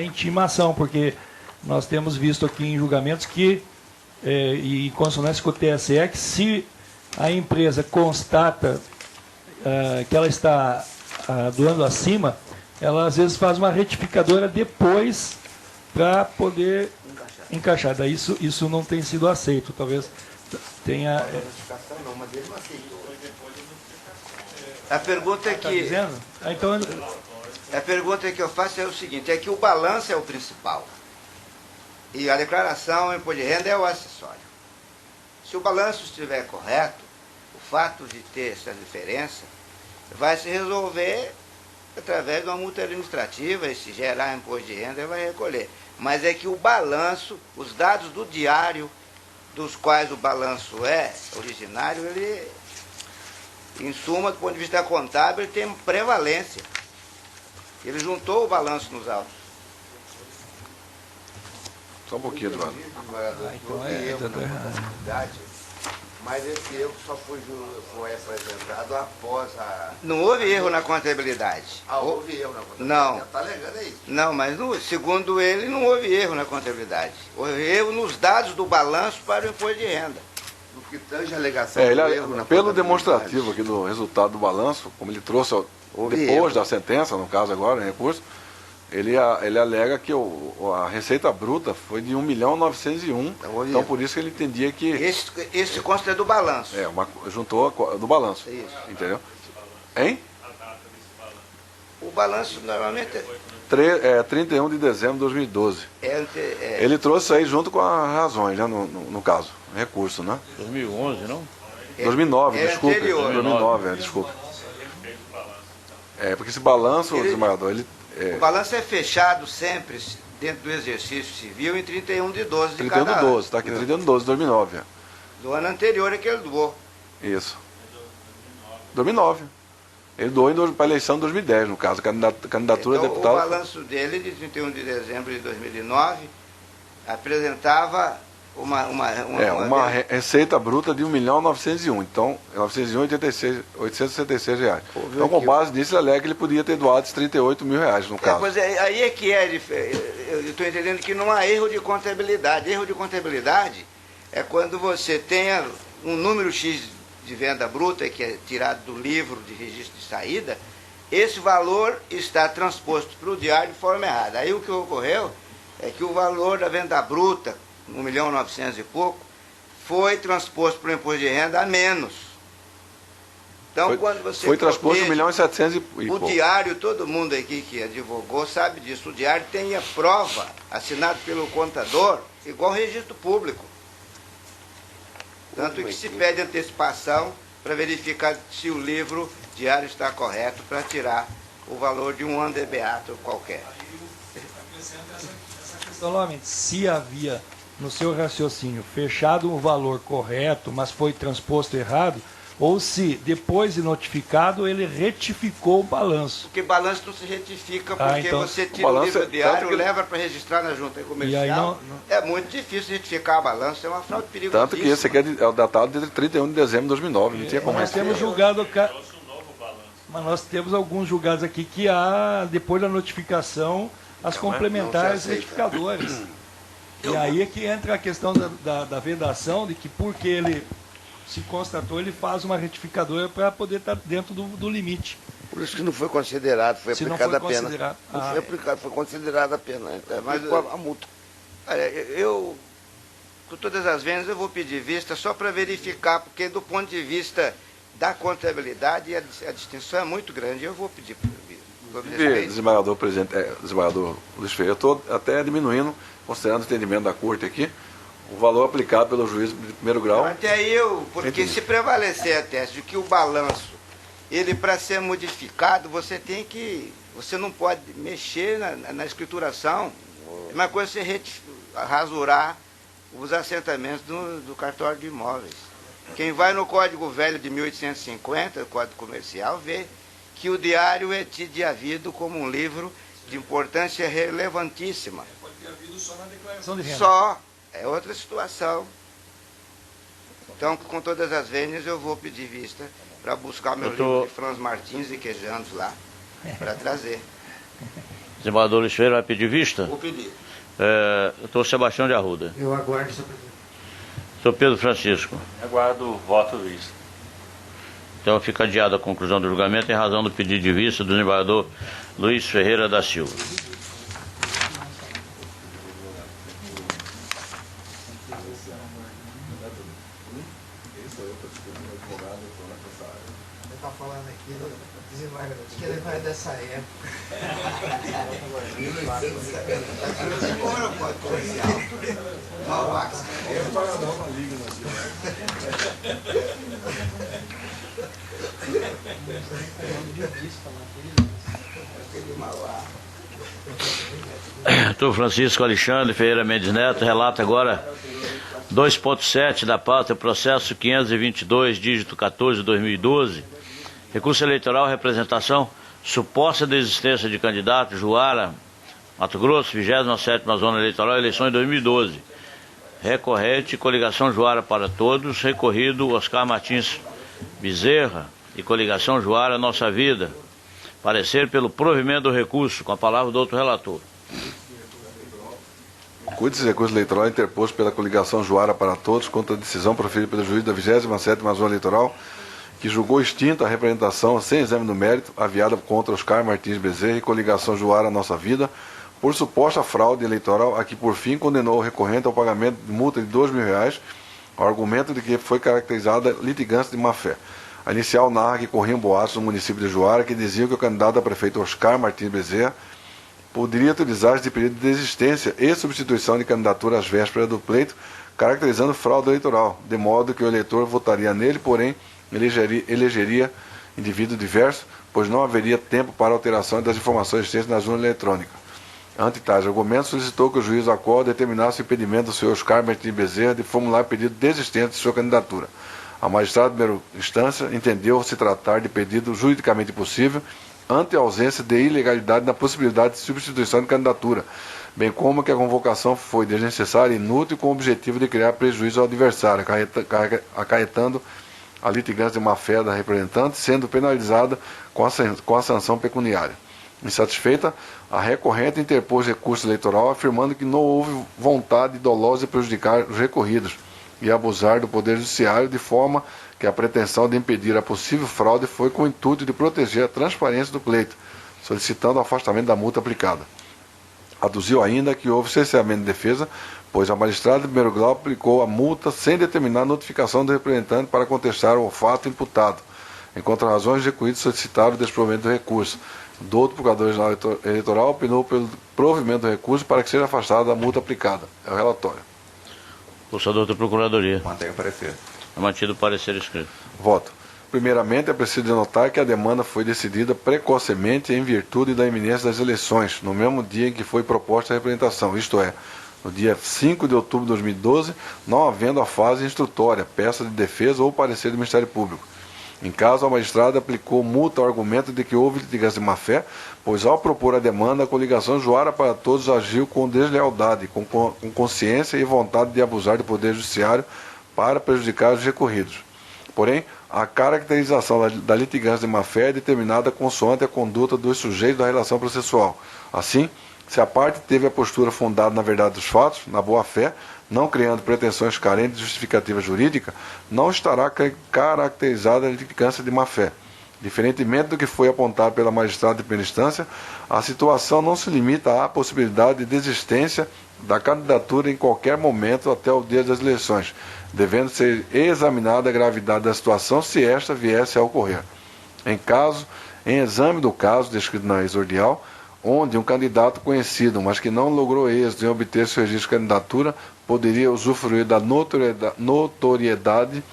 intimação, porque nós temos visto aqui em julgamentos que, e em consonância com o TSE, que se a empresa constata que ela está do ano acima, ela às vezes faz uma retificadora depois para poder encaixar. Daí isso não tem sido aceito. Talvez tenha... Não, mas ele não aceitou. A pergunta é Tá que... dizendo? Então, A pergunta que eu faço é o seguinte, é que o balanço é o principal. E a declaração do imposto de renda é o acessório. Se o balanço estiver correto, o fato de ter essa diferença vai se resolver através de uma multa administrativa, e se gerar imposto de renda, ele vai recolher. Mas é que o balanço, os dados do diário, dos quais o balanço é originário, ele, em suma, do ponto de vista contábil, ele tem prevalência. Ele juntou o balanço nos autos. Só um pouquinho, Eduardo. então é Verdade. Mas esse erro só foi apresentado após a... Não houve erro na contabilidade. Houve erro na contabilidade? Não. Está alegando isso? Não, mas segundo ele, não houve erro na contabilidade. Houve erro nos dados do balanço para o imposto de renda. No que tange a alegação do erro na pelo demonstrativo aqui do resultado do balanço, como ele trouxe depois da sentença, no caso agora, em recurso, ele alega que a receita bruta foi de 1.901.000. Então por isso que ele entendia que... Esse consta do balanço. Juntou do balanço. Isso. Entendeu? Hein? O balanço normalmente 31 de dezembro de 2012. é Ele trouxe isso aí junto com as razões, né, no caso, recurso, né? 2011, não? 2009, desculpe. anterior. 2009, desculpe. Porque esse balanço, desembargador, o balanço é fechado sempre dentro do exercício civil em 31 de 12 de 31 cada de 12, ano. está aqui, 31 de 12 de 2009. Do ano anterior é que ele doou. Isso. 2009. Ele doou para a eleição de 2010, no caso, a candidatura Então, a deputado. o balanço dele, de 31 de dezembro de 2009, apresentava uma receita bruta de 1.901.000. Então, 901.866 reais. Então, com base nisso, ele alega que ele podia ter doado esses 38 mil reais, no caso. Pois é, aí é que eu estou entendendo que não há erro de contabilidade. Erro de contabilidade é quando você tenha um número X de venda bruta, que é tirado do livro de registro de saída, esse valor está transposto para o diário de forma errada. Aí o que ocorreu é que o valor da venda bruta, 1.900.000 e pouco, foi transposto para o imposto de renda a menos. Então, quando você foi transposto 1.700.000 e pouco. O diário, todo mundo aqui que advogou sabe disso, o diário tem a prova, assinado pelo contador, igual registro público. Tanto que se pede antecipação para verificar se o livro diário está correto para tirar o valor de um ano de beato qualquer. essa questão, novamente, se havia no seu raciocínio fechado um valor correto, mas foi transposto errado, ou se depois de notificado ele retificou o balanço. Porque balanço não se retifica porque então, você tira o livro diário, leva para registrar na junta comercial. E aí é muito difícil retificar balanço, é uma fraude perigosíssima. Tanto que esse aqui é o datado de 31 de dezembro de 2009, não tinha como nós temos julgado... Mas nós temos alguns julgados aqui que há, depois da notificação, as complementares retificadoras. E aí é que entra a questão da vedação, de que porque ele se constatou, ele faz uma retificadora para poder estar dentro do limite. Por isso que não foi considerado, foi aplicada a pena. Não foi aplicado, foi considerada a pena. Mas a multa. Com todas as vezes, eu vou pedir vista só para verificar, porque do ponto de vista da contabilidade, a distinção é muito grande. Eu vou pedir desembargador Luiz Ferreira, eu estou até diminuindo, considerando o entendimento da corte aqui, o valor aplicado pelo juiz de primeiro grau. Até aí porque se prevalecer a tese de que o balanço, ele para ser modificado, você não pode mexer na escrituração. É uma coisa você rasurar os assentamentos do cartório de imóveis. Quem vai no Código Velho de 1850, Código Comercial, vê que o diário é tido de havido como um livro de importância relevantíssima. Pode ter havido só na declaração de renda. Só, é outra situação. Então, com todas as vênias, eu vou pedir vista para buscar meu livro de Franz Martins e Quejandos lá, para trazer. Desembargador Luiz Ferreira vai pedir vista? Vou pedir. Doutor Sebastião de Arruda. Eu aguardo, senhor presidente. Senhor Pedro Francisco. Aguardo o voto vista. Então fica adiada a conclusão do julgamento em razão do pedido de vista do desembargador Luiz Ferreira da Silva. Ele está falando aqui do desembargador, que ele não é dessa época. Doutor Francisco Alexandre Ferreira Mendes Neto relata agora 2.7 da pauta, processo 522, dígito 14, 2012, recurso eleitoral, representação, suposta desistência de candidato, Juara, Mato Grosso, 27ª Zona Eleitoral, eleições 2012. Recorrente, coligação Juara para Todos, recorrido Oscar Martins Bezerra e coligação Juara Nossa Vida. Parecer pelo provimento do recurso, com a palavra do outro relator. Cuide-se recurso eleitoral interposto pela coligação Juara para Todos contra a decisão proferida pelo juiz da 27ª Zona Eleitoral, que julgou extinta a representação sem exame do mérito aviada contra Oscar Martins Bezerra e coligação Juara Nossa Vida por suposta fraude eleitoral, a que por fim condenou o recorrente ao pagamento de multa de R$2.000, ao argumento de que foi caracterizada litigância de má-fé. A inicial narra que corriam boatos no município de Juara que diziam que o candidato a prefeito Oscar Martins Bezerra poderia utilizar-se de período de desistência e substituição de candidatura às vésperas do pleito, caracterizando fraude eleitoral, de modo que o eleitor votaria nele, porém elegeria indivíduo diverso, pois não haveria tempo para alteração das informações existentes na urna eletrônica. Ante tais argumentos, solicitou que o juiz da qual determinasse o impedimento do senhor Oscar Martins Bezerra de formular pedido de desistência de sua candidatura. A magistrada de primeira instância entendeu se tratar de pedido juridicamente possível, ante a ausência de ilegalidade na possibilidade de substituição de candidatura, bem como que a convocação foi desnecessária e inútil com o objetivo de criar prejuízo ao adversário, acarretando a litigância de má-fé da representante, sendo penalizada com a sanção pecuniária. Insatisfeita, a recorrente interpôs recurso eleitoral afirmando que não houve vontade dolosa de prejudicar os recorridos e abusar do Poder Judiciário, de forma que a pretensão de impedir a possível fraude foi com o intuito de proteger a transparência do pleito, solicitando o afastamento da multa aplicada. Aduziu ainda que houve cerceamento de defesa, pois a magistrada de primeiro grau aplicou a multa sem determinar a notificação do representante para contestar o fato imputado. Em contra-razões, os recorridos solicitaram o desprovimento do recurso. O doutor Procurador-Geral Eleitoral opinou pelo provimento do recurso para que seja afastada da multa aplicada. É o relatório. Procurador da Procuradoria. Mantém o parecer. É mantido o parecer escrito. Voto. Primeiramente, é preciso notar que a demanda foi decidida precocemente em virtude da iminência das eleições, no mesmo dia em que foi proposta a representação, isto é, no dia 5 de outubro de 2012, não havendo a fase instrutória, peça de defesa ou parecer do Ministério Público. Em caso, a magistrada aplicou multa ao argumento de que houve litigância de má-fé, pois ao propor a demanda, a coligação Juara para Todos agiu com deslealdade, com consciência e vontade de abusar do Poder Judiciário para prejudicar os recorridos. Porém, a caracterização da litigância de má-fé é determinada consoante a conduta dos sujeitos da relação processual. Assim, se a parte teve a postura fundada na verdade dos fatos, na boa-fé, não criando pretensões carentes de justificativa jurídica, não estará caracterizada a litigância de má-fé. Diferentemente do que foi apontado pela magistrada de primeira instância, a situação não se limita à possibilidade de desistência da candidatura em qualquer momento até o dia das eleições, devendo ser examinada a gravidade da situação se esta viesse a ocorrer. Em exame do caso descrito na exordial, onde um candidato conhecido, mas que não logrou êxito em obter seu registro de candidatura, poderia usufruir da notoriedade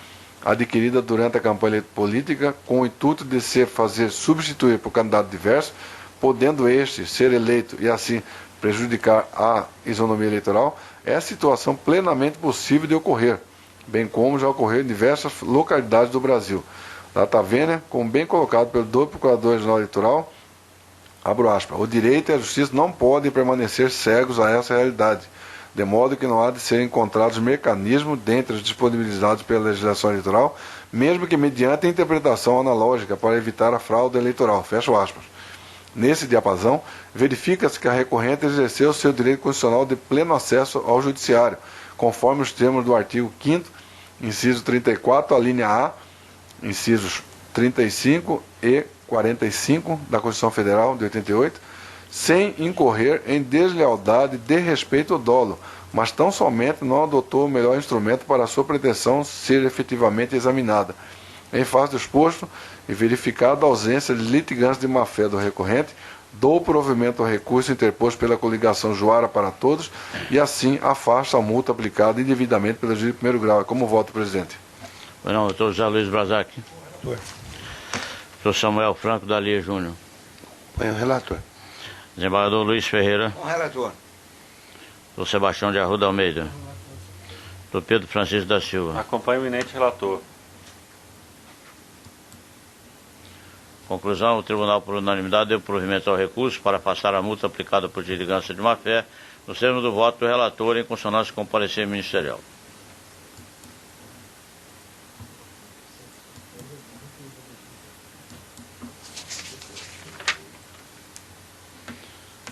adquirida durante a campanha política com o intuito de se fazer substituir por candidato diverso, podendo este ser eleito e assim prejudicar a isonomia eleitoral, é situação plenamente possível de ocorrer, bem como já ocorreu em diversas localidades do Brasil. Data vênia, como bem colocado pelo doutor Procurador-Geral Eleitoral, abro aspas, o direito e a justiça não podem permanecer cegos a essa realidade, de modo que não há de ser encontrados mecanismos dentre os disponibilizados pela legislação eleitoral, mesmo que mediante a interpretação analógica para evitar a fraude eleitoral. Fecho aspas. Nesse diapasão, verifica-se que a recorrente exerceu seu direito constitucional de pleno acesso ao judiciário, conforme os termos do artigo 5º, inciso 34, a linha A, incisos 35 e 45 da Constituição Federal de 88, sem incorrer em deslealdade, desrespeito ou dolo, mas tão somente não adotou o melhor instrumento para a sua pretensão ser efetivamente examinada. Em face do exposto e verificada a ausência de litigância de má-fé do recorrente, dou provimento ao recurso interposto pela coligação Joara para Todos e assim afasta a multa aplicada indevidamente pelo juiz de primeiro grau. É como voto, presidente. Pois não, doutor José Luiz Brazac. Doutor Samuel Franco da Lia Júnior. Põe o relator. Desembargador Luiz Ferreira. Com o relator. Doutor Sebastião de Arruda Almeida. Doutor Pedro Francisco da Silva. Acompanho o eminente relator. Conclusão, o tribunal por unanimidade deu provimento ao recurso para afastar a multa aplicada por desligância de má-fé no termo do voto do relator em consonância com o parecer ministerial.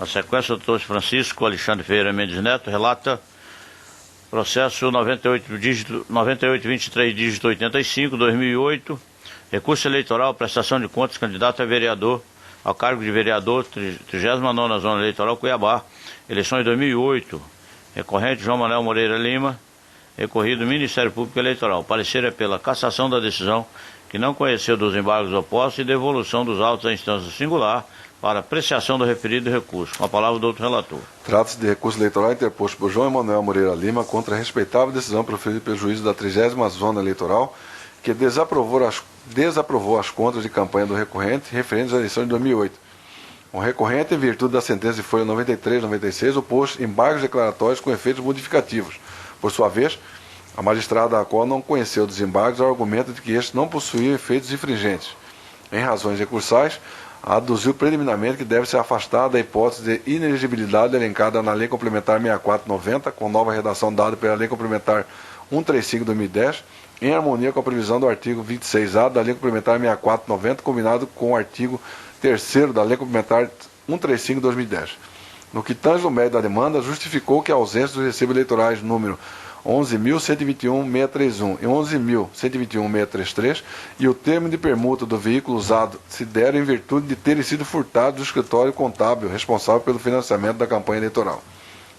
Na sequência, o doutor Francisco Alexandre Ferreira Mendes Neto relata processo 9823 dígito 85, 2008, recurso eleitoral, prestação de contas, candidato a vereador, ao cargo de vereador, 39ª Zona Eleitoral, Cuiabá, eleições 2008, recorrente João Manuel Moreira Lima, recorrido do Ministério Público Eleitoral. Parecer é pela cassação da decisão, que não conheceu dos embargos opostos e devolução dos autos à instância singular para apreciação do referido recurso. Com a palavra do outro relator. Trata-se de recurso eleitoral interposto por João Emanuel Moreira Lima contra a respeitável decisão proferida pelo juízo da 30ª Zona Eleitoral, que desaprovou as contas de campanha do recorrente referentes à eleição de 2008. O recorrente, em virtude da sentença de folha 93/96, opôs embargos declaratórios com efeitos modificativos. Por sua vez, a magistrada a qual não conheceu dos embargos ao argumento de que estes não possuíam efeitos infringentes. Em razões recursais, aduziu preliminarmente que deve ser afastada a hipótese de inelegibilidade elencada na Lei Complementar 64/90, com nova redação dada pela Lei Complementar 135/2010, em harmonia com a previsão do artigo 26A da Lei Complementar 64/90, combinado com o artigo 3º da Lei Complementar 135/2010. No que tange ao mérito da demanda, justificou que a ausência dos recibos eleitorais número 11.121.631 e 11.121.633 e o termo de permuta do veículo usado se deram em virtude de terem sido furtados do escritório contábil responsável pelo financiamento da campanha eleitoral.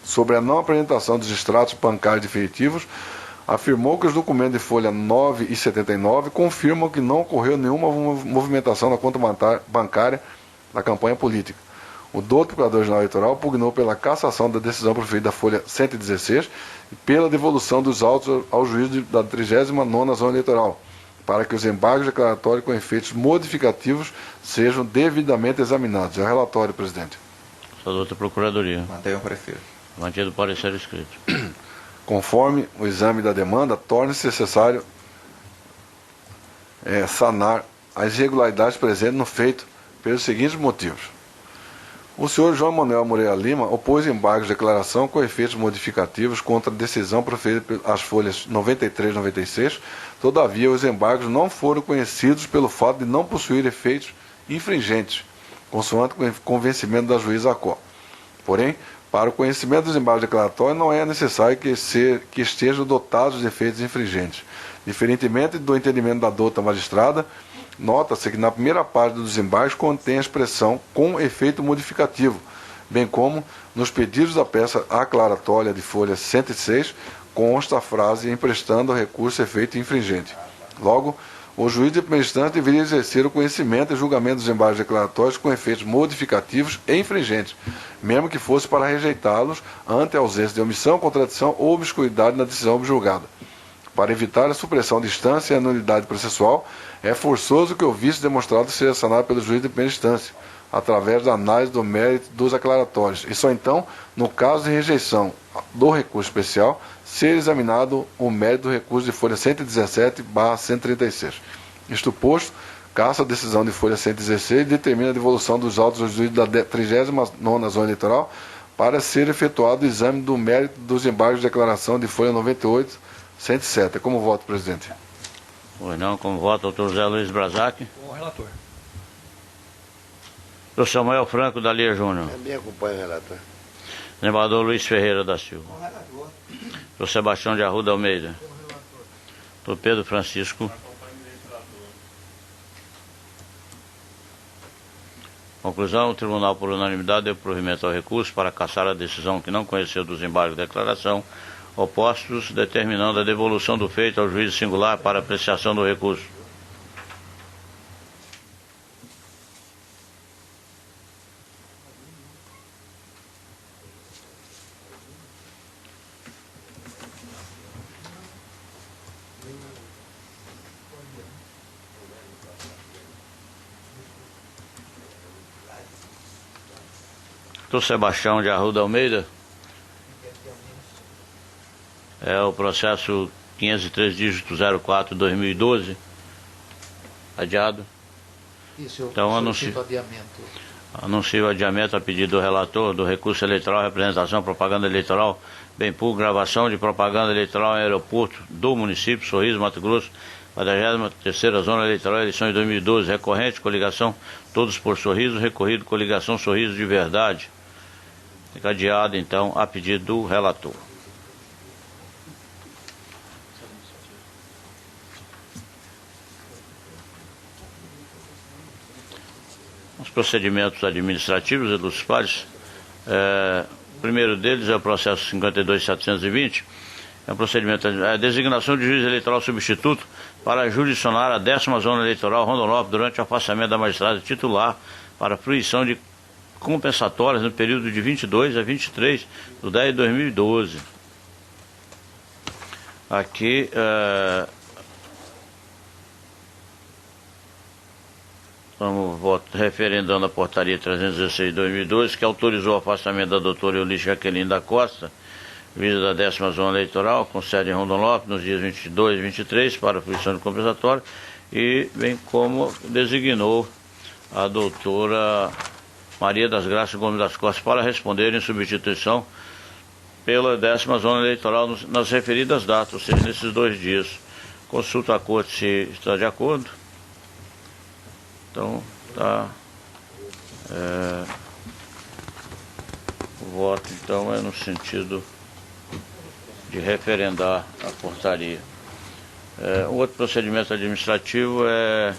Sobre a não apresentação dos extratos bancários definitivos, afirmou que os documentos de folha 9 e 79 confirmam que não ocorreu nenhuma movimentação na conta bancária da campanha política. O doutor Procurador-Geral Eleitoral pugnou pela cassação da decisão proferida da folha 116 e pela devolução dos autos ao juízo da 39ª Zona Eleitoral, para que os embargos declaratórios com efeitos modificativos sejam devidamente examinados. É o relatório, presidente. Sou doutor Procuradoria. Mantenha o parecer. Mantido o parecer escrito. Conforme o exame da demanda, torna-se necessário sanar as irregularidades presentes no feito pelos seguintes motivos. O senhor João Manuel Moreira Lima opôs embargos de declaração com efeitos modificativos contra a decisão proferida pelas folhas 93 e 96, todavia os embargos não foram conhecidos pelo fato de não possuir efeitos infringentes, consoante o convencimento da juíza ACO. Porém, para o conhecimento dos embargos declaratórios não é necessário que estejam dotados de efeitos infringentes. Diferentemente do entendimento da douta magistrada, nota-se que na primeira página dos embargos contém a expressão com efeito modificativo, bem como nos pedidos da peça aclaratória de folha 106 consta a frase emprestando ao recurso efeito infringente. Logo, o juiz de primeira instância deveria exercer o conhecimento e julgamento dos embargos declaratórios com efeitos modificativos e infringentes, mesmo que fosse para rejeitá-los ante a ausência de omissão, contradição ou obscuridade na decisão objulgada. Para evitar a supressão de instância e a nulidade processual, é forçoso que o vício demonstrado seja sanado pelo juiz de primeira instância, através da análise do mérito dos aclaratórios, e só então, no caso de rejeição do recurso especial, ser examinado o mérito do recurso de folha 117/136. Isto posto, caça a decisão de folha 116 e determina a devolução dos autos ao juiz da 39ª Zona Eleitoral para ser efetuado o exame do mérito dos embargos de declaração de folha 98/107. É como voto, presidente. Pois não, como voto, doutor José Luiz Brazac. Com o relator. Doutor Samuel Franco da Lia Júnior. Também acompanho o relator. Desembargador Luiz Ferreira da Silva. Doutor Sebastião de Arruda Almeida. Doutor Pedro Francisco. Conclusão, o Tribunal, por unanimidade, deu provimento ao recurso para cassar a decisão que não conheceu dos embargos de declaração opostos, determinando a devolução do feito ao juízo singular para apreciação do recurso. Doutor Sebastião de Arruda Almeida. É o processo 503 dígito 04/2012. Adiado. Isso, eu então solicito adiamento. Anuncio o adiamento a pedido do relator do recurso eleitoral, representação, propaganda eleitoral, bem público, gravação de propaganda eleitoral em aeroporto do município, Sorriso, Mato Grosso, 43ª Zona Eleitoral, eleições de 2012, recorrente, coligação, todos por Sorriso, recorrido, coligação Sorriso de Verdade. Fica adiado, então, a pedido do relator. Os procedimentos administrativos, ilustres pares, o primeiro deles é o processo 52.720, é um procedimento de designação de juiz eleitoral substituto para jurisdicionar a 10ª Zona Eleitoral Rondonópolis durante o afastamento da magistrada titular para fruição de compensatórias no período de 22 a 23 de 10 de 2012. Aqui estamos referendando a portaria 316 de 2012, que autorizou o afastamento da doutora Eunice Jaqueline da Costa, juíza da 10ª Zona Eleitoral, com sede em Rondonópolis, nos dias 22 e 23, para a fruição de compensatória, e bem como designou a doutora Maria das Graças Gomes das Costas para responder em substituição pela 10ª Zona Eleitoral nas referidas datas, ou seja, nesses 2 dias. Consulta a corte se está de acordo. Então, tá. O voto, então, é no sentido de referendar a portaria. O outro procedimento administrativo é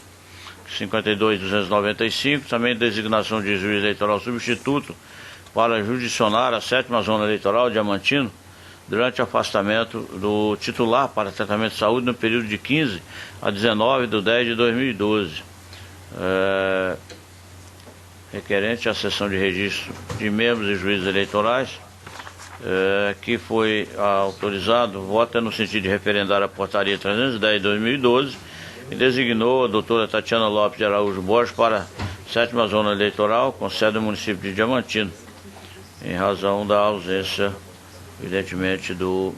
52.295, também designação de juiz eleitoral substituto para jurisdicionar a 7ª Zona Eleitoral Diamantino durante o afastamento do titular para tratamento de saúde no período de 15 a 19 de 10 de 2012. Requerente à sessão de registro de membros e juízes eleitorais, que foi autorizado, vota no sentido de referendar a portaria 310 de 2012, e designou a doutora Tatiana Lopes de Araújo Borges para 7ª Zona Eleitoral, com sede no município de Diamantino, em razão da ausência, evidentemente, do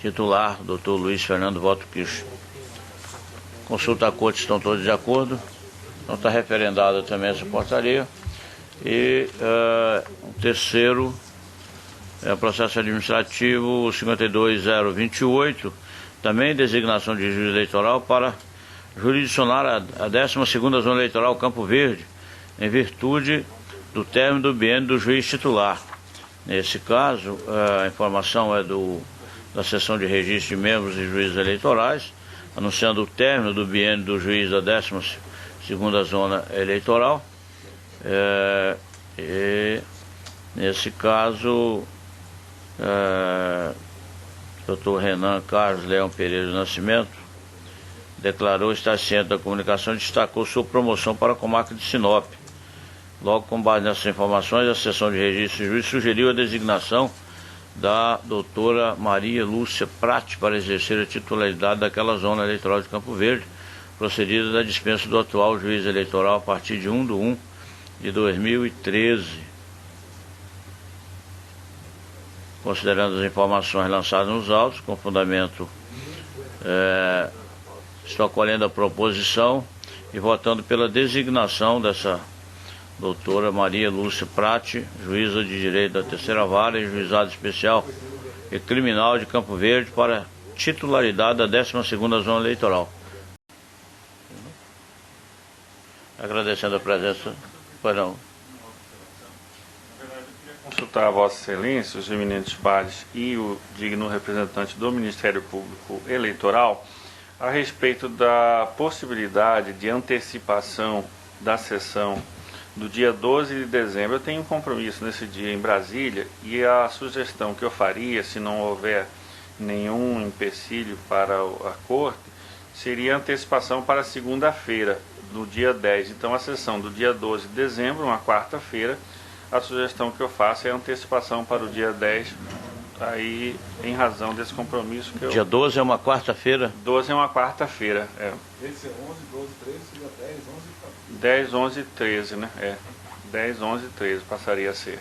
titular, doutor Luiz Fernando Voto Quicho. Consulta a corte, estão todos de acordo. Então está referendada também essa portaria. E o terceiro é o processo administrativo 52.028, também designação de juiz eleitoral para jurisdicionar a 12ª Zona Eleitoral Campo Verde, em virtude do término do biênio do juiz titular. Nesse caso, a informação é da sessão de registro de membros e juízes eleitorais, anunciando o término do biênio do juiz da 12ª Zona Eleitoral. E nesse caso, Dr. Renan Carlos Leão Pereira do Nascimento declarou estar ciente da comunicação e destacou sua promoção para a comarca de Sinop. Logo, com base nessas informações, a sessão de registro de juiz sugeriu a designação da doutora Maria Lúcia Prati para exercer a titularidade daquela zona eleitoral de Campo Verde, procedida da dispensa do atual juiz eleitoral a partir de 1/1 de 2013. Considerando as informações lançadas nos autos, com fundamento, estou acolhendo a proposição e votando pela designação dessa doutora Maria Lúcia Prati, juíza de direito da 3ª Vara e juizado especial e criminal de Campo Verde, para titularidade da 12ª Zona Eleitoral. Agradecendo a presença. Não. Consultar a Vossa Excelência, os eminentes pares e o digno representante do Ministério Público Eleitoral A respeito da possibilidade de antecipação da sessão do dia 12 de dezembro, eu tenho um compromisso nesse dia em Brasília, e a sugestão que eu faria, se não houver nenhum empecilho para a Corte, seria a antecipação para segunda-feira, no dia 10. Então a sessão do dia 12 de dezembro, uma quarta-feira, a sugestão que eu faço é a antecipação para o dia 10, aí em razão desse compromisso que eu... Dia 12 é uma quarta-feira? 12 é uma quarta-feira, é. Esse é 11, 12, 13, seria 10, 11 e 10, 11 e 13, né? É. 10, 11 e 13 passaria a ser.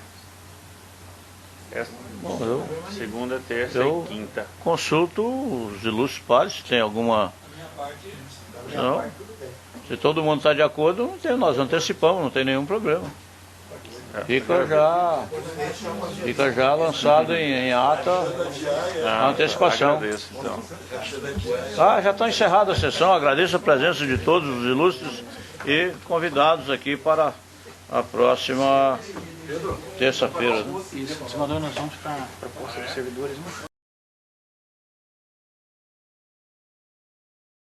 Bom, Segunda, terça eu e quinta. consulto os ilustres pares se tem alguma... Não, se todo mundo está de acordo, nós antecipamos, não tem nenhum problema. Fica já lançado em ata a antecipação. Agradeço, então. Já está encerrada a sessão. Agradeço a presença de todos os ilustres e convidados aqui para a próxima terça-feira. Isso, nós vamos para a proposta dos servidores, né?